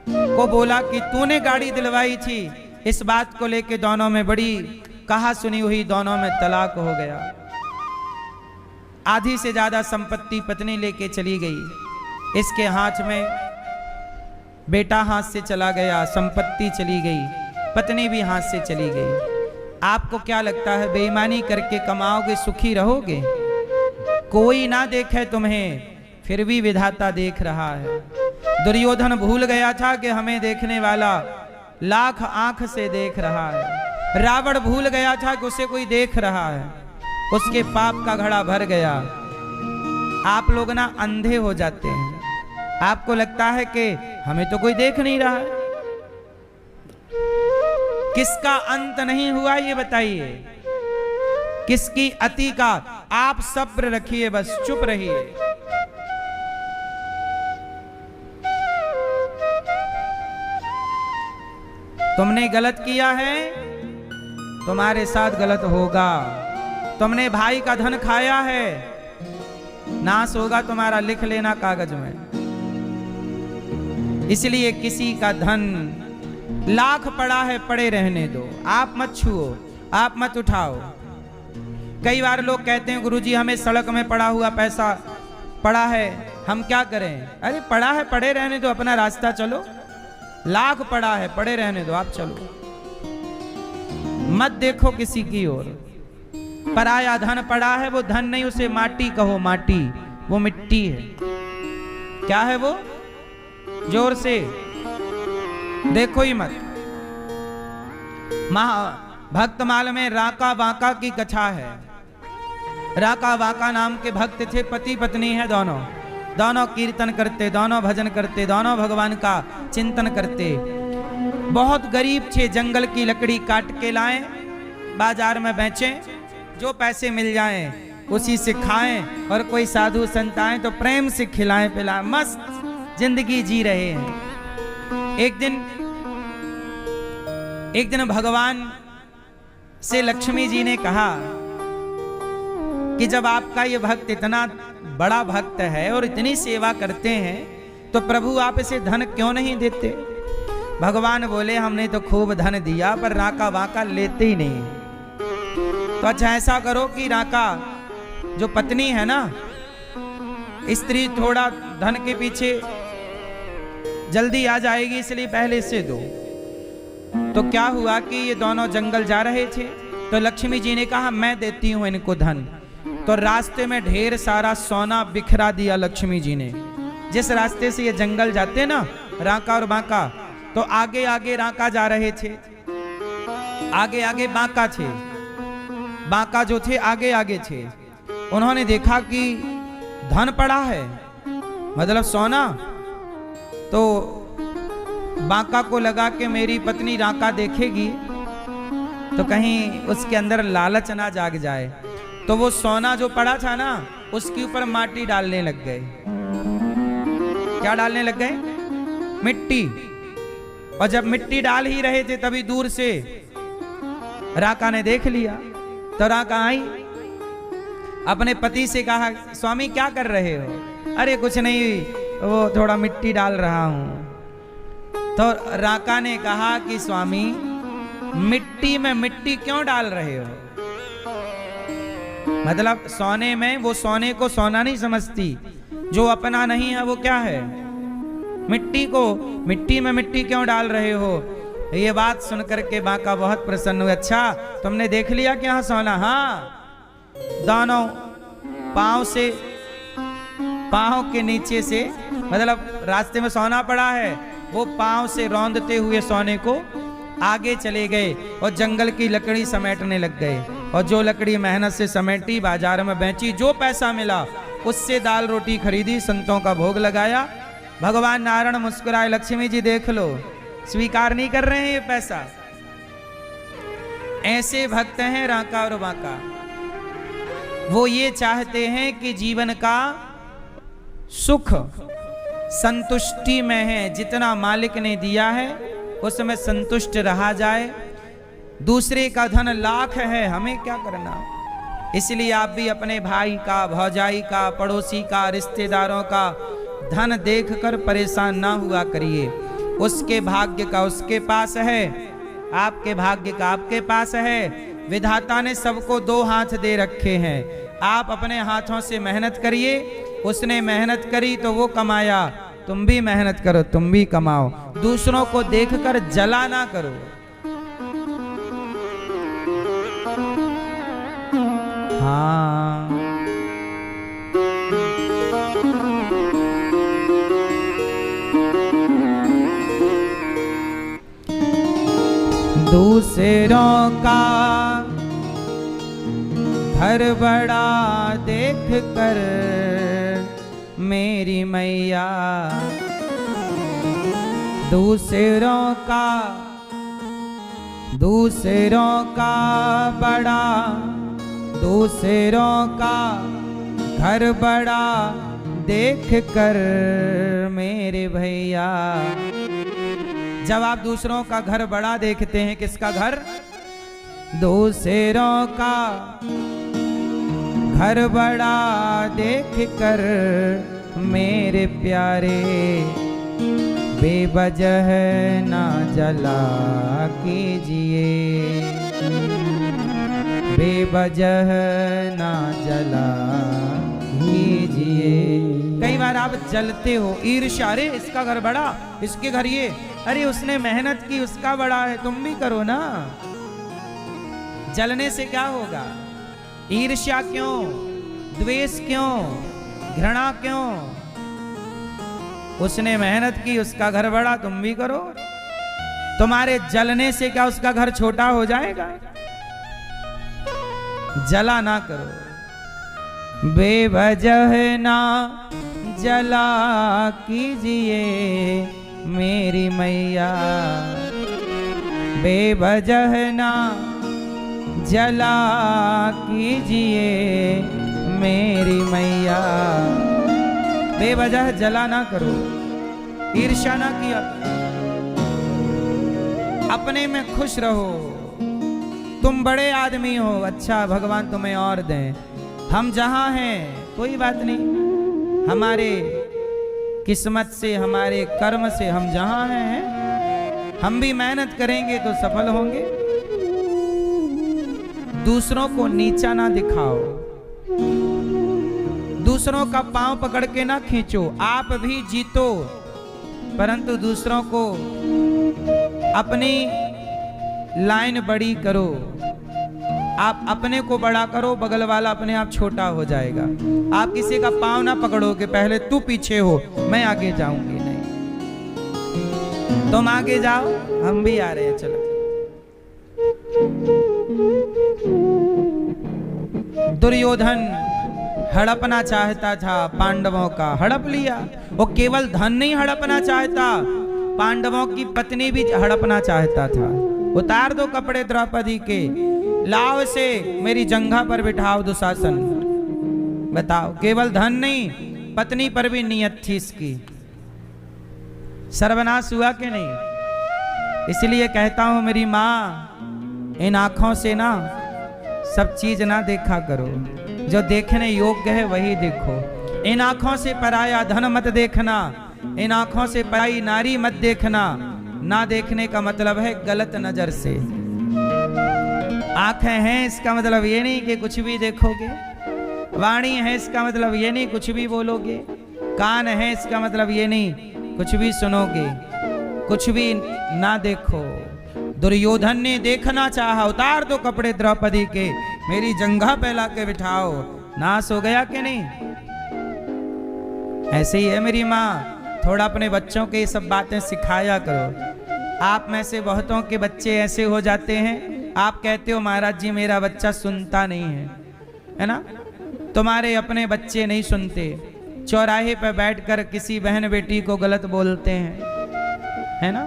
को बोला कि तूने गाड़ी दिलवाई थी। इस बात को लेके दोनों में बड़ी कहा सुनी हुई, दोनों में तलाक हो गया। आधी से ज्यादा संपत्ति पत्नी लेके चली गई। इसके हाथ में बेटा हाथ से चला गया, संपत्ति चली गई, पत्नी भी हाथ से चली गई। आपको क्या लगता है बेईमानी करके कमाओगे, सुखी रहोगे? कोई ना देखे तुम्हें, फिर भी विधाता देख रहा है। दुर्योधन भूल गया था कि हमें देखने वाला लाख आंख से देख रहा है। रावण भूल गया था कि उसे कोई देख रहा है। उसके पाप का घड़ा भर गया। आप लोग ना अंधे हो जाते हैं। आपको लगता है कि हमें तो कोई देख नहीं रहा है। किसका अंत नहीं हुआ ये बताइए, किसकी अति का? आप सब्र रखिए, बस चुप रहिए। तुमने गलत किया है, तुम्हारे साथ गलत होगा। तुमने भाई का धन खाया है, नाश होगा तुम्हारा, लिख लेना कागज में। इसलिए किसी का धन लाख पड़ा है, पड़े रहने दो। आप मत छुओ, आप मत उठाओ। कई बार लोग कहते हैं गुरुजी हमें सड़क में पड़ा हुआ पैसा पड़ा है, हम क्या करें? अरे पड़ा है, पड़े रहने दो, अपना रास्ता चलो। लाख पड़ा है, पड़े रहने दो, आप चलो। मत देखो किसी की ओर। पराया धन पड़ा है, वो धन नहीं, उसे माटी कहो। माटी वो मिट्टी है। क्या है वो? जोर से देखो ही मत। भक्तमाल में राका वाका की कथा है। राका वाका नाम के भक्त थे, पति पत्नी है दोनों। दोनों कीर्तन करते, दोनों भजन करते, दोनों भगवान का चिंतन करते। बहुत गरीब थे, जंगल की लकड़ी काट के लाएं, बाजार में बेचें, जो पैसे मिल जाएं उसी से खाएं, और कोई साधु संत आए तो प्रेम से खिलाएं पिलाएं, मस्त जिंदगी जी रहे हैं। एक दिन भगवान से लक्ष्मी जी ने कहा कि जब आपका ये भक्त इतना बड़ा भक्त है और इतनी सेवा करते हैं, तो प्रभु आप इसे धन क्यों नहीं देते? भगवान बोले हमने तो खूब धन दिया, पर राका वाका लेते ही नहीं। तो अच्छा ऐसा करो कि राका जो पत्नी है ना, स्त्री थोड़ा धन के पीछे जल्दी आ जाएगी, इसलिए पहले से दो। तो क्या हुआ कि ये दोनों जंगल जा रहे थे, तो लक्ष्मी जी ने कहा मैं देती हूं इनको धन। तो रास्ते में ढेर सारा सोना बिखरा दिया लक्ष्मी जी ने। जिस रास्ते से ये जंगल जाते ना, राका और बांका, तो आगे आगे राका जा रहे थे, आगे आगे बांका थे। बांका जो थे आगे आगे थे। उन्होंने देखा कि धन पड़ा है, मतलब सोना। तो बांका को लगा कि मेरी पत्नी राका देखेगी तो कहीं उसके अंदर लालच ना जाग जाए। तो वो सोना जो पड़ा था ना, उसके ऊपर माटी डालने लग गए। क्या डालने लग गए? मिट्टी। और जब मिट्टी डाल ही रहे थे, तभी दूर से राका ने देख लिया। तो राका आई, अपने पति से कहा स्वामी क्या कर रहे हो? अरे कुछ नहीं, वो थोड़ा मिट्टी डाल रहा हूं। तो राका ने कहा कि स्वामी मिट्टी में मिट्टी क्यों डाल रहे हो? मतलब सोने में, वो सोने को सोना नहीं समझती, जो अपना नहीं है वो क्या है? मिट्टी को। मिट्टी में मिट्टी क्यों डाल रहे हो? ये बात सुनकर के बांका बहुत प्रसन्न हुए। अच्छा तुमने देख लिया कि यहाँ सोना? हाँ, दोनों पांव से, पांव के नीचे से, मतलब रास्ते में सोना पड़ा है, वो पांव से रौंदते हुए सोने को आगे चले गए और जंगल की लकड़ी समेटने लग गए। और जो लकड़ी मेहनत से समेटी, बाजार में बेची, जो पैसा मिला उससे दाल रोटी खरीदी, संतों का भोग लगाया। भगवान नारायण मुस्कुराए, लक्ष्मी जी देख लो, स्वीकार नहीं कर रहे हैं ये पैसा। ऐसे भक्त हैं राका और बांका। वो ये चाहते हैं कि जीवन का सुख संतुष्टि में है, जितना मालिक ने दिया है उसमें संतुष्ट रहा जाए। दूसरे का धन लाख है, हमें क्या करना? इसलिए आप भी अपने भाई का, भौजाई का, पड़ोसी का, रिश्तेदारों का धन देखकर परेशान ना हुआ करिए। उसके भाग्य का उसके पास है, आपके भाग्य का आपके पास है। विधाता ने सबको दो हाथ दे रखे हैं। आप अपने हाथों से मेहनत करिए, उसने मेहनत करी तो वो कमाया, तुम भी मेहनत करो, तुम भी कमाओ। दूसरों को देखकर जला ना करो। हाँ, दूसरों का घर बड़ा देख कर मेरी मैया, दूसरों का बड़ा, दूसरों का घर बड़ा देख कर मेरे भैया। जब आप दूसरों का घर बड़ा देखते हैं, किसका घर? दूसरों का घर बड़ा देख कर मेरे प्यारे, बेवजह ना जला कीजिए, बेवजह ना जला कीजिए। कई बार आप जलते हो, ईर्ष्या, अरे इसका घर बड़ा, इसके घर ये, अरे उसने मेहनत की, उसका बड़ा है, तुम भी करो ना। जलने से क्या होगा? ईर्ष्या क्यों, द्वेष क्यों, घृणा क्यों? उसने मेहनत की, उसका घर बड़ा, तुम भी करो। तुम्हारे जलने से क्या उसका घर छोटा हो जाएगा? जला ना करो, बेवजह ना जला कीजिए मेरी मैया, बेवजह ना जला कीजिए मेरी मैया। बेवजह जला ना करो, ईर्ष्या ना किया, अपने में खुश रहो। तुम बड़े आदमी हो, अच्छा भगवान तुम्हें और दें। हम जहां हैं कोई बात नहीं, हमारे किस्मत से, हमारे कर्म से हम जहां हैं, हम भी मेहनत करेंगे तो सफल होंगे। दूसरों को नीचा ना दिखाओ, दूसरों का पांव पकड़ के ना खींचो। आप भी जीतो, परंतु दूसरों को अपनी लाइन बड़ी करो। आप अपने को बड़ा करो, बगल वाला अपने आप छोटा हो जाएगा। आप किसी का पांव ना पकड़ो कि पहले तू पीछे हो, मैं आगे जाऊंगी, नहीं, तुम आगे जाओ, हम भी आ रहे हैं, चलो। दुर्योधन हड़पना चाहता था पांडवों का, हड़प लिया। वो केवल धन नहीं हड़पना चाहता, पांडवों की पत्नी भी हड़पना चाहता था। उतार दो कपड़े द्रौपदी के, लाव से मेरी जंघा पर बिठाओ दुशासन। बताओ, केवल धन नहीं, पत्नी पर भी नियत थी इसकी। सर्वनाश हुआ कि नहीं? इसलिए कहता हूं मेरी माँ, इन आंखों से ना सब चीज ना देखा करो, जो देखने योग्य है वही देखो। इन आंखों से पराया धन मत देखना, इन आंखों से पराई नारी मत देखना। ना देखने का मतलब है गलत नजर से। आंखें हैं इसका मतलब ये नहीं कि कुछ भी देखोगे, वाणी है इसका मतलब ये नहीं कुछ भी बोलोगे, कान है इसका मतलब ये नहीं कुछ भी सुनोगे, कुछ भी ना देखो। दुर्योधन ने देखना चाहा, उतार दो कपड़े द्रौपदी के, मेरी जंघा पे ला के बिठाओ। नाश हो गया कि नहीं? ऐसे ही है मेरी माँ, थोड़ा अपने बच्चों के ये सब बातें सिखाया करो। आप में से बहुतों के बच्चे ऐसे हो जाते हैं, आप कहते हो महाराज जी मेरा बच्चा सुनता नहीं है ना? तुम्हारे अपने बच्चे नहीं सुनते, चौराहे पर बैठकर किसी बहन बेटी को गलत बोलते हैं, है ना?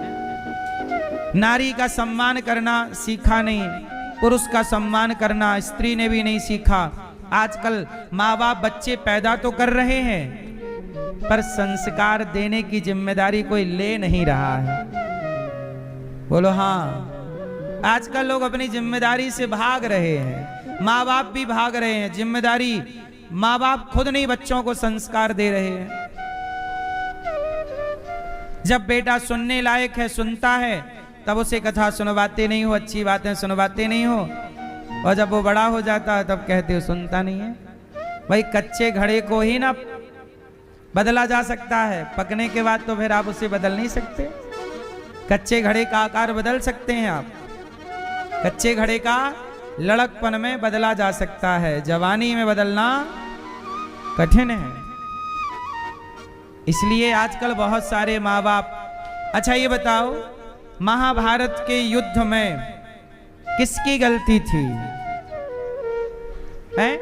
नारी का सम्मान करना सीखा नहीं, पुरुष का सम्मान करना स्त्री ने भी नहीं सीखा। आजकल माँ बाप बच्चे पैदा तो कर रहे हैं, पर संस्कार देने की जिम्मेदारी कोई ले नहीं रहा है। बोलो हाँ, आजकल लोग अपनी जिम्मेदारी से भाग रहे हैं, माँ बाप भी भाग रहे हैं। जिम्मेदारी माँ बाप खुद नहीं बच्चों को संस्कार दे रहे हैं। जब बेटा सुनने लायक है, सुनता है, तब उसे कथा सुनवाते नहीं हो, अच्छी बातें सुनवाते नहीं हो, और जब वो बड़ा हो जाता है तब कहते हो सुनता नहीं है। भाई कच्चे घड़े को ही ना बदला जा सकता है, पकने के बाद तो फिर आप उसे बदल नहीं सकते। कच्चे घड़े का आकार बदल सकते हैं आप, कच्चे घड़े का लड़कपन में बदला जा सकता है, जवानी में बदलना कठिन है। इसलिए आजकल बहुत सारे माँ बाप। अच्छा ये बताओ, महाभारत के युद्ध में किसकी गलती थी? हैं?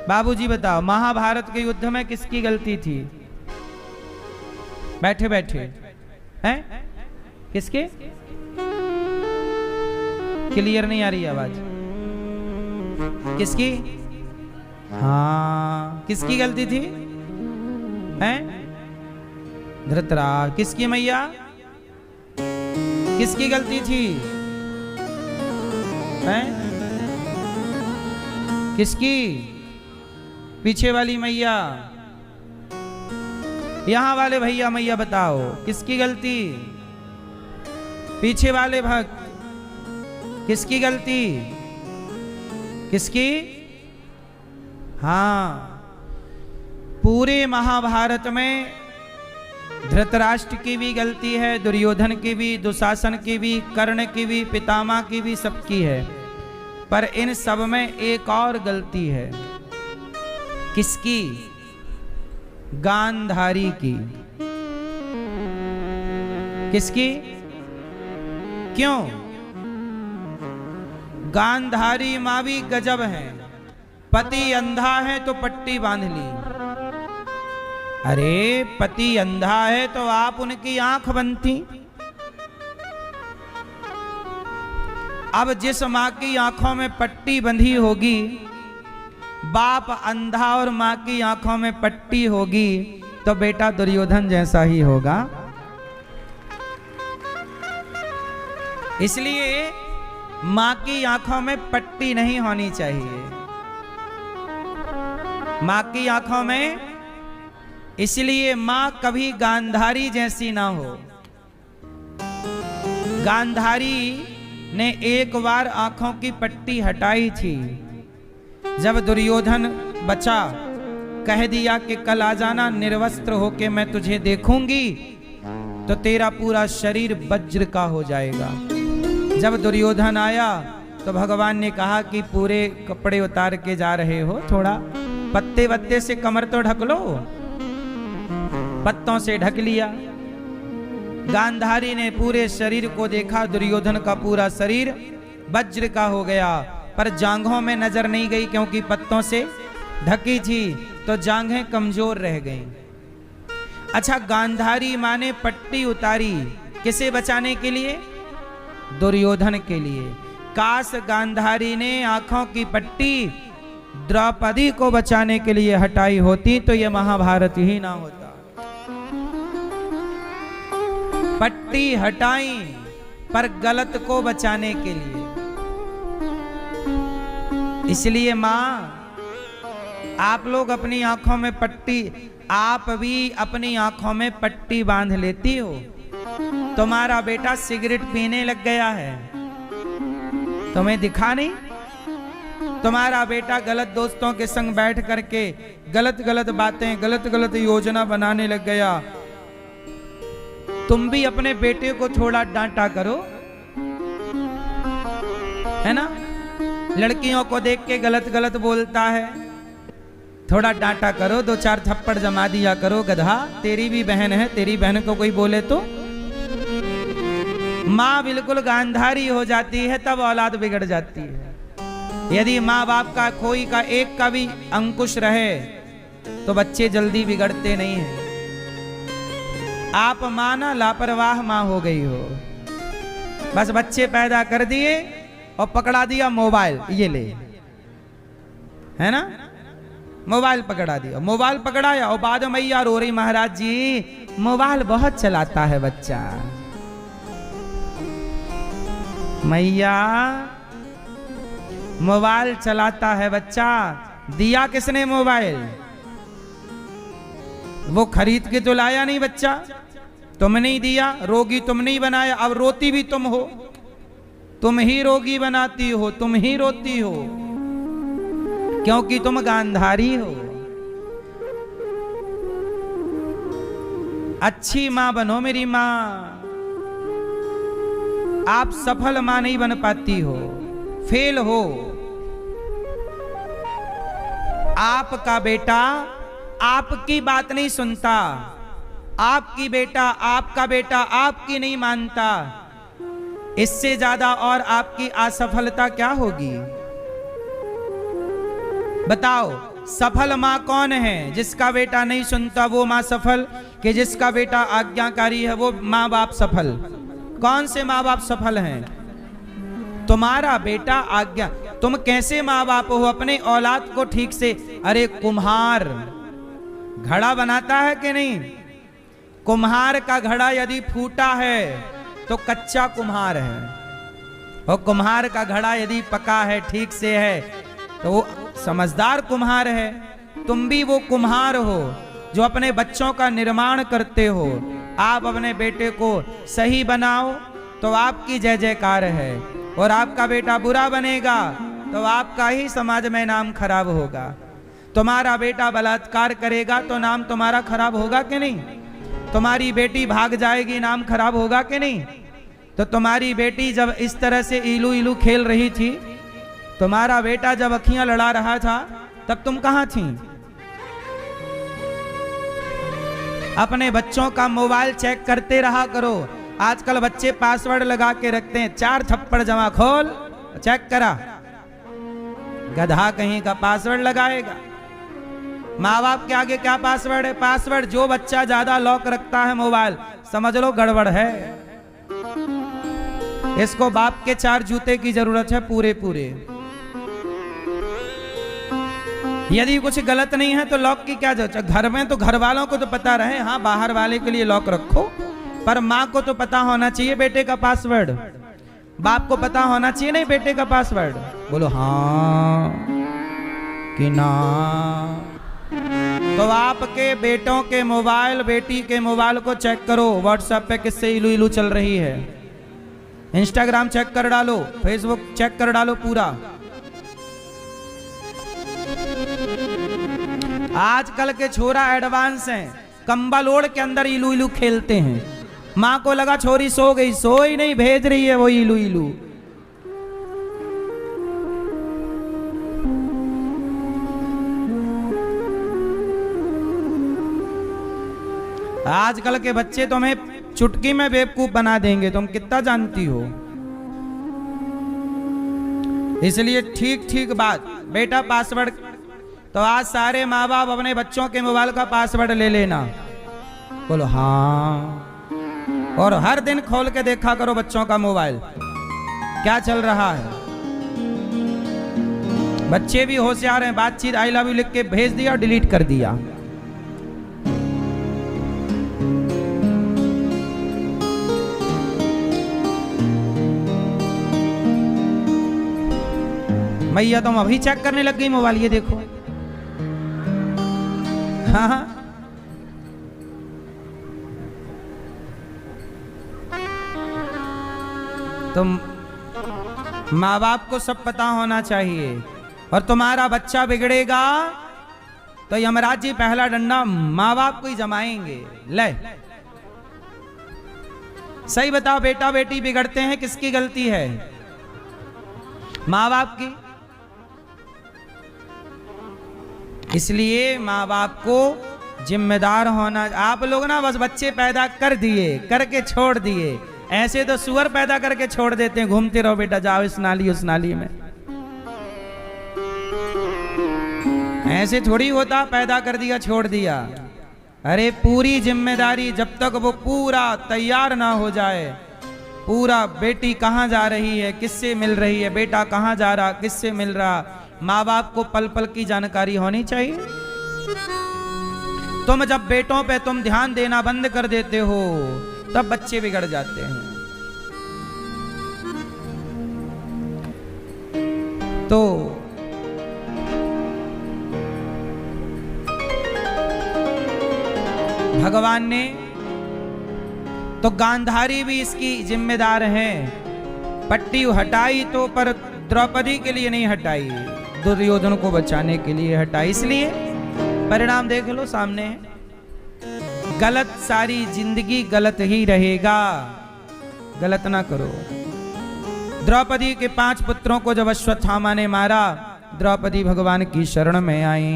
बाबूजी बताओ, महाभारत के युद्ध में किसकी गलती थी? बैठे बैठे हैं? किसके? क्लियर नहीं आ रही आवाज। किसकी? हाँ, किसकी गलती थी? हैं? धृतराष्ट्र। किसकी मैया? किसकी गलती थी? हैं? किसकी? पीछे वाली मैया। यहां वाले भैया मैया बताओ, किसकी गलती? पीछे वाले भक्त, किसकी गलती? किसकी? हाँ, पूरे महाभारत में धृतराष्ट्र की भी गलती है, दुर्योधन की भी, दुशासन की भी, कर्ण की भी, पितामह की भी, सबकी है। पर इन सब में एक और गलती है। किसकी? गांधारी की। किसकी? क्यों? गांधारी मां भी गजब है। पति अंधा है तो पट्टी बांध ली। अरे पति अंधा है तो आप उनकी आंख बनती। अब जिस मां की आंखों में पट्टी बंधी होगी, बाप अंधा और मां की आंखों में पट्टी होगी, तो बेटा दुर्योधन जैसा ही होगा। इसलिए मां की आंखों में पट्टी नहीं होनी चाहिए। मां की आंखों में, इसलिए मां कभी गांधारी जैसी ना हो। गांधारी ने एक बार आंखों की पट्टी हटाई थी। जब दुर्योधन बचा, कह दिया कि कल आ जाना निर्वस्त्र होके, मैं तुझे देखूंगी तो तेरा पूरा शरीर वज्र का हो जाएगा। जब दुर्योधन आया तो भगवान ने कहा कि पूरे कपड़े उतार के जा रहे हो, थोड़ा पत्ते वत्ते से कमर तो ढक लो। पत्तों से ढक लिया। गांधारी ने पूरे शरीर को देखा, दुर्योधन का पूरा शरीर वज्र का हो गया, पर जांघों में नजर नहीं गई क्योंकि पत्तों से ढकी थी, तो जांघें कमजोर रह गईं। अच्छा, गांधारी मां ने पट्टी उतारी किसे बचाने के लिए? दुर्योधन के लिए। काश गांधारी ने आंखों की पट्टी द्रौपदी को बचाने के लिए हटाई होती तो यह महाभारत ही ना होता। पट्टी हटाई पर गलत को बचाने के लिए। इसलिए मां, आप लोग अपनी आंखों में पट्टी, आप भी अपनी आंखों में पट्टी बांध लेती हो। तुम्हारा बेटा सिगरेट पीने लग गया है, तुम्हें दिखा नहीं? तुम्हारा बेटा गलत दोस्तों के संग बैठ करके गलत गलत बातें, गलत गलत योजना बनाने लग गया। तुम भी अपने बेटे को थोड़ा डांटा करो, है ना? लड़कियों को देख के गलत गलत बोलता है, थोड़ा डांटा करो, दो चार थप्पड़ जमा दिया करो। गधा, तेरी भी बहन है, तेरी बहन को कोई बोले तो? माँ बिल्कुल गांधारी हो जाती है, तब औलाद बिगड़ जाती है। यदि माँ बाप का कोई का एक का भी अंकुश रहे तो बच्चे जल्दी बिगड़ते नहीं हैं। आप माँ ना लापरवाह माँ हो गई हो। बस बच्चे पैदा कर दिए और पकड़ा दिया मोबाइल, ये ले, है ना? मोबाइल पकड़ा दिया, मोबाइल पकड़ाया और बाद में मैया रो रही, महाराज जी मोबाइल बहुत चलाता है बच्चा। मैया मोबाइल चलाता है बच्चा, दिया किसने मोबाइल? वो खरीद के तो लाया नहीं बच्चा, तुम नहीं दिया, रोगी तुम नहीं बनाया, अब रोती भी तुम हो, तुम ही रोगी बनाती हो, तुम ही रोती हो, क्योंकि तुम गांधारी हो। अच्छी मां बनो मेरी मां। आप सफल मां नहीं बन पाती हो, फेल हो। आपका बेटा आपकी बात नहीं सुनता, आपका बेटा आपकी नहीं मानता, इससे ज्यादा और आपकी असफलता क्या होगी? बताओ, सफल माँ कौन है? जिसका बेटा नहीं सुनता वो माँ सफल, कि जिसका बेटा आज्ञाकारी है वो माँ बाप सफल? कौन से माँ बाप सफल हैं? तुम्हारा बेटा आज्ञा। तुम कैसे माँ बाप हो? अपने औलाद को ठीक से, अरे कुम्हार घड़ा बनाता है कि नहीं? कुम्हार का घड़ा यदि फूटा है तो कच्चा कुम्हार है, और कुम्हार का घड़ा यदि पका है, ठीक से है, तो वो समझदार कुम्हार है। तुम भी वो कुम्हार हो जो अपने बच्चों का निर्माण करते हो। आप अपने बेटे को सही बनाओ तो आपकी जय जयकार है, और आपका बेटा बुरा बनेगा तो आपका ही समाज में नाम खराब होगा। तुम्हारा बेटा बलात्कार करेगा तो नाम तुम्हारा खराब होगा कि नहीं? तुम्हारी बेटी भाग जाएगी, नाम खराब होगा कि नहीं? तो तुम्हारी बेटी जब इस तरह से इलू इलू खेल रही थी, तुम्हारा बेटा जब अखियां लड़ा रहा था, तब तुम कहां थी? अपने बच्चों का मोबाइल चेक करते रहा करो। आजकल बच्चे पासवर्ड लगा के रखते हैं, 4 थप्पड़ जमा, खोल चेक करा। गधा कहीं का पासवर्ड लगाएगा। माँ बाप के आगे क्या पासवर्ड है? पासवर्ड जो बच्चा ज्यादा लॉक रखता है मोबाइल, समझ लो गड़बड़ है। इसको बाप के 4 जूते की जरूरत है, पूरे पूरे। यदि कुछ गलत नहीं है तो लॉक की क्या जरूरत? घर में तो घर वालों को तो पता रहे, हाँ बाहर वाले के लिए लॉक रखो, पर माँ को तो पता होना चाहिए बेटे का पासवर्ड। बाप को पता होना चाहिए नहीं बेटे का पासवर्ड? बोलो हाँ कि ना? तो आपके बेटों के मोबाइल, बेटी के मोबाइल को चेक करो, व्हाट्सएप पे किससे इलू इलू चल रही है, इंस्टाग्राम चेक कर डालो, फेसबुक चेक कर डालो पूरा। आजकल के छोरा एडवांस हैं, कंबल ओढ़ के अंदर इलू इलू खेलते हैं। माँ को लगा छोरी सो गई, सो ही नहीं, भेज रही है वो इलू इलू। आजकल के बच्चे तुम्हें चुटकी में बेवकूफ बना देंगे, तुम कितना जानती हो। इसलिए ठीक ठीक बात, बेटा पासवर्ड, तो आज सारे माँ बाप अपने बच्चों के मोबाइल का पासवर्ड ले लेना। बोलो हाँ। और हर दिन खोल के देखा करो बच्चों का मोबाइल क्या चल रहा है। बच्चे भी होशियार हैं, बातचीत आई लव यू लिख के भेज दिया और डिलीट कर दिया। मैया तुम अभी चेक करने लग गई मोबाइल, ये देखो। हाँ तुम माँ बाप को सब पता होना चाहिए, और तुम्हारा बच्चा बिगड़ेगा तो यमराज जी पहला डंडा माँ बाप को ही जमाएंगे। ले सही बताओ, बेटा बेटी बिगड़ते हैं, किसकी गलती है? माँ बाप की। इसलिए माँ बाप को जिम्मेदार होना। आप लोग ना बस बच्चे पैदा कर दिए, करके छोड़ दिए। ऐसे तो सुअर पैदा करके छोड़ देते हैं, घूमते रहो बेटा, जाओ इस नाली उस नाली में। ऐसे थोड़ी होता, पैदा कर दिया छोड़ दिया। अरे पूरी जिम्मेदारी, जब तक वो पूरा तैयार ना हो जाए, पूरा बेटी कहाँ जा रही है, किससे मिल रही है, बेटा कहाँ जा रहा, किससे मिल रहा, माँ बाप को पल पल की जानकारी होनी चाहिए। तुम जब बेटों पे तुम ध्यान देना बंद कर देते हो तब बच्चे बिगड़ जाते हैं। तो भगवान ने तो गांधारी भी इसकी जिम्मेदार है, पट्टी हटाई तो, पर द्रौपदी के लिए नहीं हटाई, दुर्योधन को बचाने के लिए हटाई। इसलिए परिणाम देख लो सामने है। गलत, सारी जिंदगी गलत ही रहेगा, गलत ना करो। द्रौपदी के 5 पुत्रों को जब अश्वत्थामा ने मारा, द्रौपदी भगवान की शरण में आई।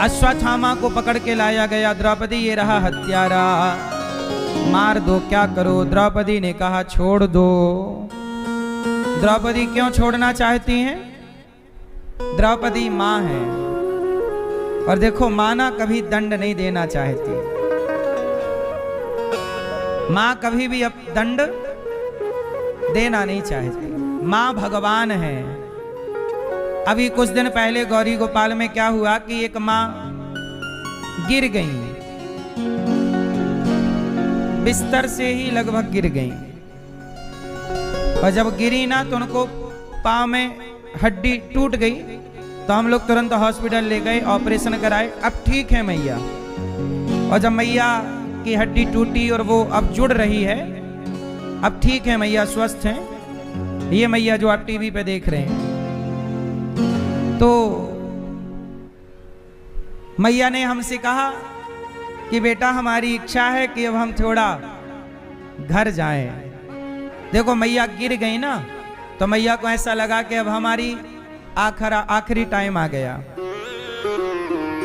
अश्वत्थामा को पकड़ के लाया गया, द्रौपदी ये रहा हत्यारा। मार दो, क्या करो? द्रौपदी ने कहा छोड़ दो। द्रौपदी क्यों छोड़ना चाहती हैं? द्रौपदी माँ है, और देखो माँ ना कभी दंड नहीं देना चाहती। माँ कभी भी अब दंड देना नहीं चाहती। माँ भगवान है। अभी कुछ दिन पहले गौरी गोपाल में क्या हुआ कि एक माँ गिर गई, बिस्तर से ही लगभग गिर गई, और जब गिरी ना तो उनको पाँव में हड्डी टूट गई। तो हम लोग तुरंत हॉस्पिटल ले गए, ऑपरेशन कराए। अब ठीक है मैया, और जब मैया की हड्डी टूटी और वो अब जुड़ रही है, अब ठीक है मैया, स्वस्थ हैं। ये मैया जो आप टीवी पे देख रहे हैं, तो मैया ने हमसे कहा कि बेटा हमारी इच्छा है कि अब हम थोड़ा घर जाएं। देखो मैया गिर गई ना, तो मैया को ऐसा लगा कि अब हमारी आखिरी टाइम आ गया।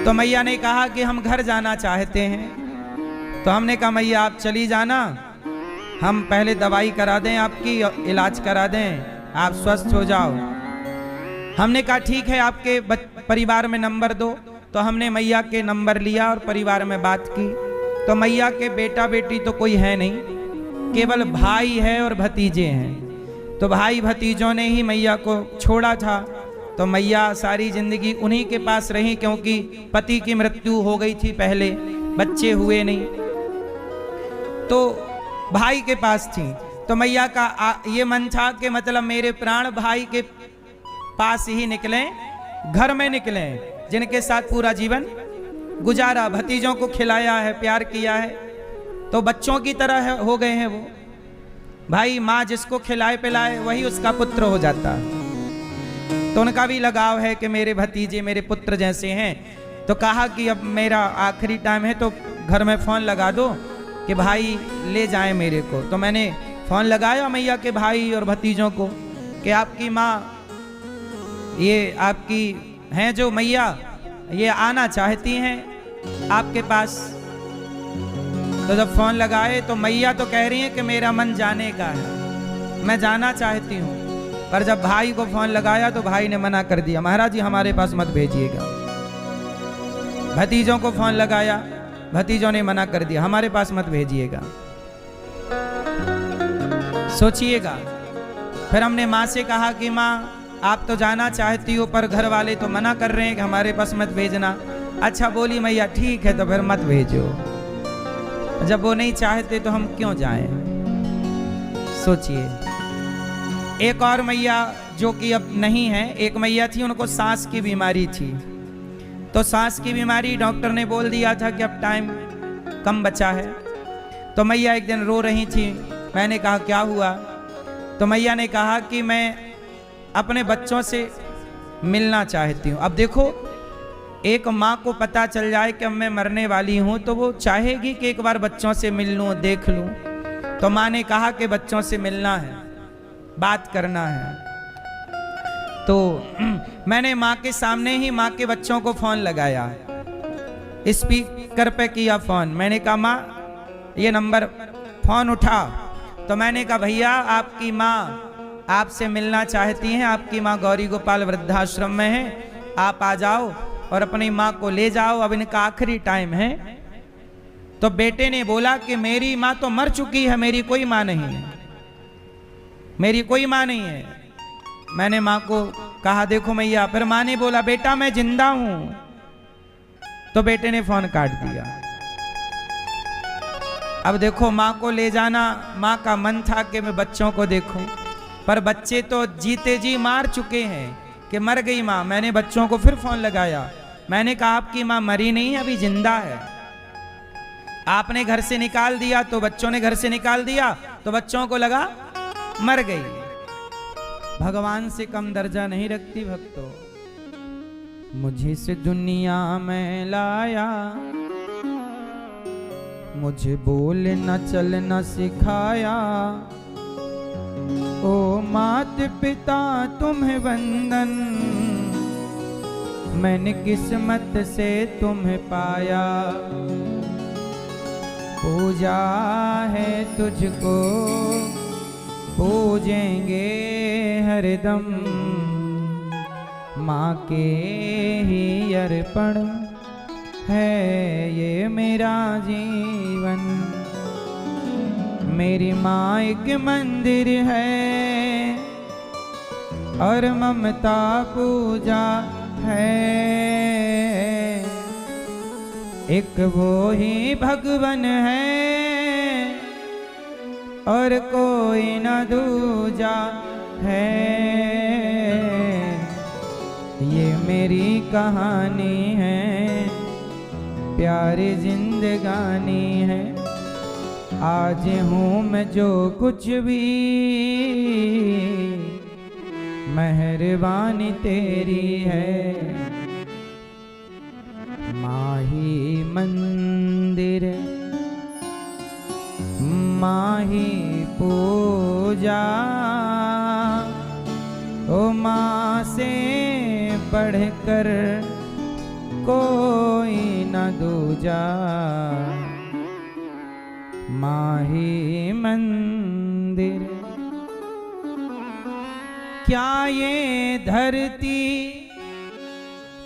तो मैया ने कहा कि हम घर जाना चाहते हैं। तो हमने कहा मैया आप चली जाना, हम पहले दवाई करा दें, आपकी इलाज करा दें, आप स्वस्थ हो जाओ। हमने कहा ठीक है, आपके परिवार में नंबर दो। तो हमने मैया के नंबर लिया और परिवार में बात की। तो मैया के बेटा बेटी तो कोई है नहीं, केवल भाई है और भतीजे हैं। तो भाई भतीजों ने ही मैया को छोड़ा था। तो मैया सारी जिंदगी उन्हीं के पास रही, क्योंकि पति की मृत्यु हो गई थी पहले, बच्चे हुए नहीं, तो भाई के पास थी। तो मैया का ये मन था कि मतलब मेरे प्राण भाई के पास ही निकलें, घर में निकलें, जिनके साथ पूरा जीवन गुजारा, भतीजों को खिलाया है, प्यार किया है, तो बच्चों की तरह हो गए हैं वो। भाई माँ जिसको खिलाए पिलाए वही उसका पुत्र हो जाता है। तो उनका भी लगाव है कि मेरे भतीजे मेरे पुत्र जैसे हैं। तो कहा कि अब मेरा आखिरी टाइम है, तो घर में फ़ोन लगा दो कि भाई ले जाएं मेरे को। तो मैंने फ़ोन लगाया मैया के भाई और भतीजों को कि आपकी माँ, ये आपकी हैं जो मैया, ये आना चाहती हैं आपके पास। तो जब फ़ोन लगाए तो मैया तो कह रही हैं कि मेरा मन जाने का है, मैं जाना चाहती हूँ। पर जब भाई को फ़ोन लगाया तो भाई ने मना कर दिया, महाराज जी हमारे पास मत भेजिएगा। भतीजों को फ़ोन लगाया, भतीजों ने मना कर दिया, हमारे पास मत भेजिएगा। सोचिएगा। फिर हमने माँ से कहा कि माँ आप तो जाना चाहती हो, पर घर वाले तो मना कर रहे हैं कि हमारे पास मत भेजना। अच्छा बोली मैया ठीक है, तो फिर मत भेजो, जब वो नहीं चाहते तो हम क्यों जाएं। सोचिए। एक और मैया जो कि अब नहीं है, एक मैया थी, उनको सांस की बीमारी थी। तो सांस की बीमारी, डॉक्टर ने बोल दिया था कि अब टाइम कम बचा है। तो मैया एक दिन रो रही थी। मैंने कहा क्या हुआ? तो मैया ने कहा कि मैं अपने बच्चों से मिलना चाहती हूँ। अब देखो, एक माँ को पता चल जाए कि अब मैं मरने वाली हूँ, तो वो चाहेगी कि एक बार बच्चों से मिल लूँ, देख लूँ। तो माँ ने कहा कि बच्चों से मिलना है, बात करना है। तो मैंने माँ के सामने ही माँ के बच्चों को फ़ोन लगाया, स्पीकर पे किया फ़ोन। मैंने कहा माँ ये नंबर, फ़ोन उठा। तो मैंने कहा भैया आपकी माँ आपसे मिलना चाहती हैं, आपकी माँ गौरी गोपाल वृद्धाश्रम में है, आप आ जाओ और अपनी माँ को ले जाओ, अब इनका आखिरी टाइम है। तो बेटे ने बोला कि मेरी माँ तो मर चुकी है, मेरी कोई माँ नहीं है, मेरी कोई माँ नहीं है। मैंने माँ को कहा देखो मैया। फिर माँ ने बोला बेटा मैं जिंदा हूं। तो बेटे ने फोन काट दिया। अब देखो माँ को ले जाना, माँ का मन था कि मैं बच्चों को देखूं, पर बच्चे तो जीते जी मार चुके हैं कि मर गई माँ। मैंने बच्चों को फिर फोन लगाया, मैंने कहा आपकी माँ मरी नहीं, अभी जिंदा है। आपने घर से निकाल दिया तो बच्चों ने घर से निकाल दिया, तो बच्चों को लगा मर गई। भगवान से कम दर्जा नहीं रखती भक्तों। मुझे से दुनिया में लाया, मुझे बोल न चलना सिखाया। ओ मात पिता तुम्हें वंदन, मैंने किस्मत से तुम्हें पाया। पूजा है तुझको पूजेंगे हरदम, माँ के ही अर्पण है ये मेरा जीवन। मेरी माँ एक मंदिर है और ममता पूजा है, एक वो ही भगवन है और कोई न दूजा है। ये मेरी कहानी है, प्यारी जिंदगानी है। आज हूँ मैं जो कुछ भी, मेहरबानी तेरी है। माही मंदिर माही पूजा, ओ माँ से बढ़कर कोई न दूजा। माही मंदिर, क्या ये धरती,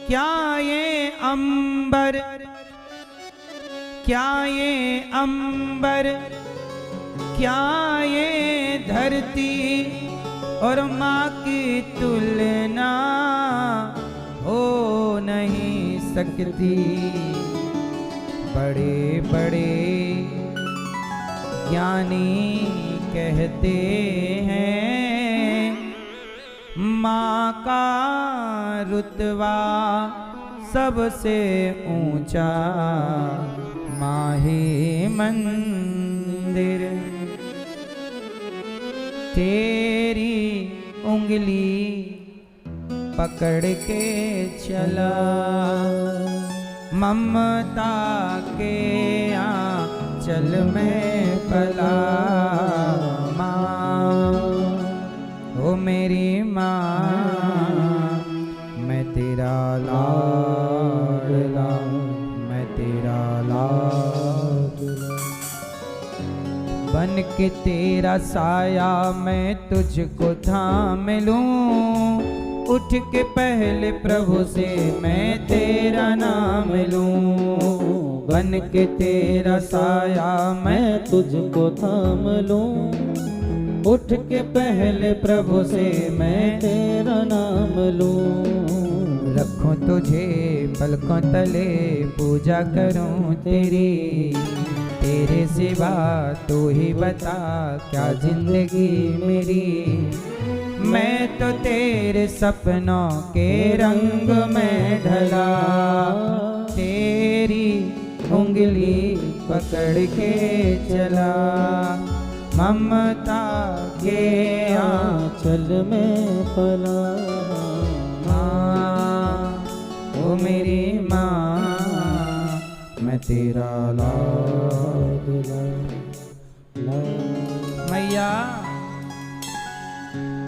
क्या ये अंबर, क्या ये अंबर, क्या ये धरती और माँ की तुलना हो नहीं सकती। बड़े बड़े ज्ञानी कहते हैं, माँ का रुतबा सबसे ऊंचा। माही मंदिर, तेरी उंगली पकड़ के चला, ममता के आंचल में पला। माँ ओ मेरी माँ, मैं तेरा लाडला, मैं तेरा लाडला। बन के तेरा साया मैं तुझको थाम लूं, उठ के पहले प्रभु से मैं तेरा नाम लूं। बन के तेरा साया मैं तुझको थाम लूं, उठ के पहले प्रभु से मैं तेरा नाम लूं। रखूं तुझे पलकों तले, पूजा करूं तेरी, तेरे सिवा तू ही बता क्या जिंदगी मेरी। मैं तो तेरे सपनों के रंग में ढला, तेरी उंगली पकड़ के चला, ममता के आंचल में पला। माँ ओ मेरी माँ, मैं तेरा लाडला। मैया,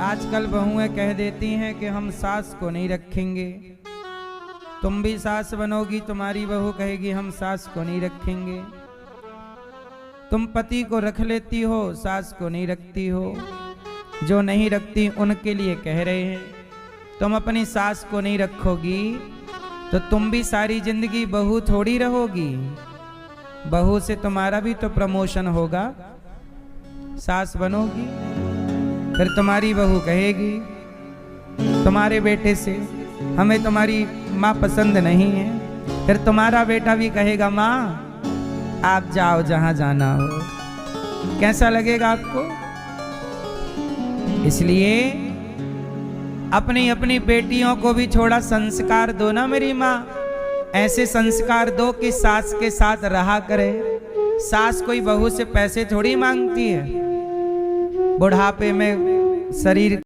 आजकल बहुएं कह देती हैं कि हम सास को नहीं रखेंगे। तुम भी सास बनोगी, तुम्हारी बहू कहेगी हम सास को नहीं रखेंगे। तुम पति को रख लेती हो, सास को नहीं रखती हो। जो नहीं रखती उनके लिए कह रहे हैं। तुम अपनी सास को नहीं रखोगी तो तुम भी सारी जिंदगी बहू थोड़ी रहोगी। बहू से तुम्हारा भी तो प्रमोशन होगा। सास बनोगी, फिर तुम्हारी बहू कहेगी तुम्हारे बेटे से हमें तुम्हारी माँ पसंद नहीं है। फिर तुम्हारा बेटा भी कहेगा माँ आप जाओ जहां जाना हो। कैसा लगेगा आपको? इसलिए अपनी अपनी बेटियों को भी थोड़ा संस्कार दो ना मेरी माँ। ऐसे संस्कार दो कि सास के साथ रहा करे। सास कोई बहू से पैसे थोड़ी मांगती है। बुढ़ापे में शरीर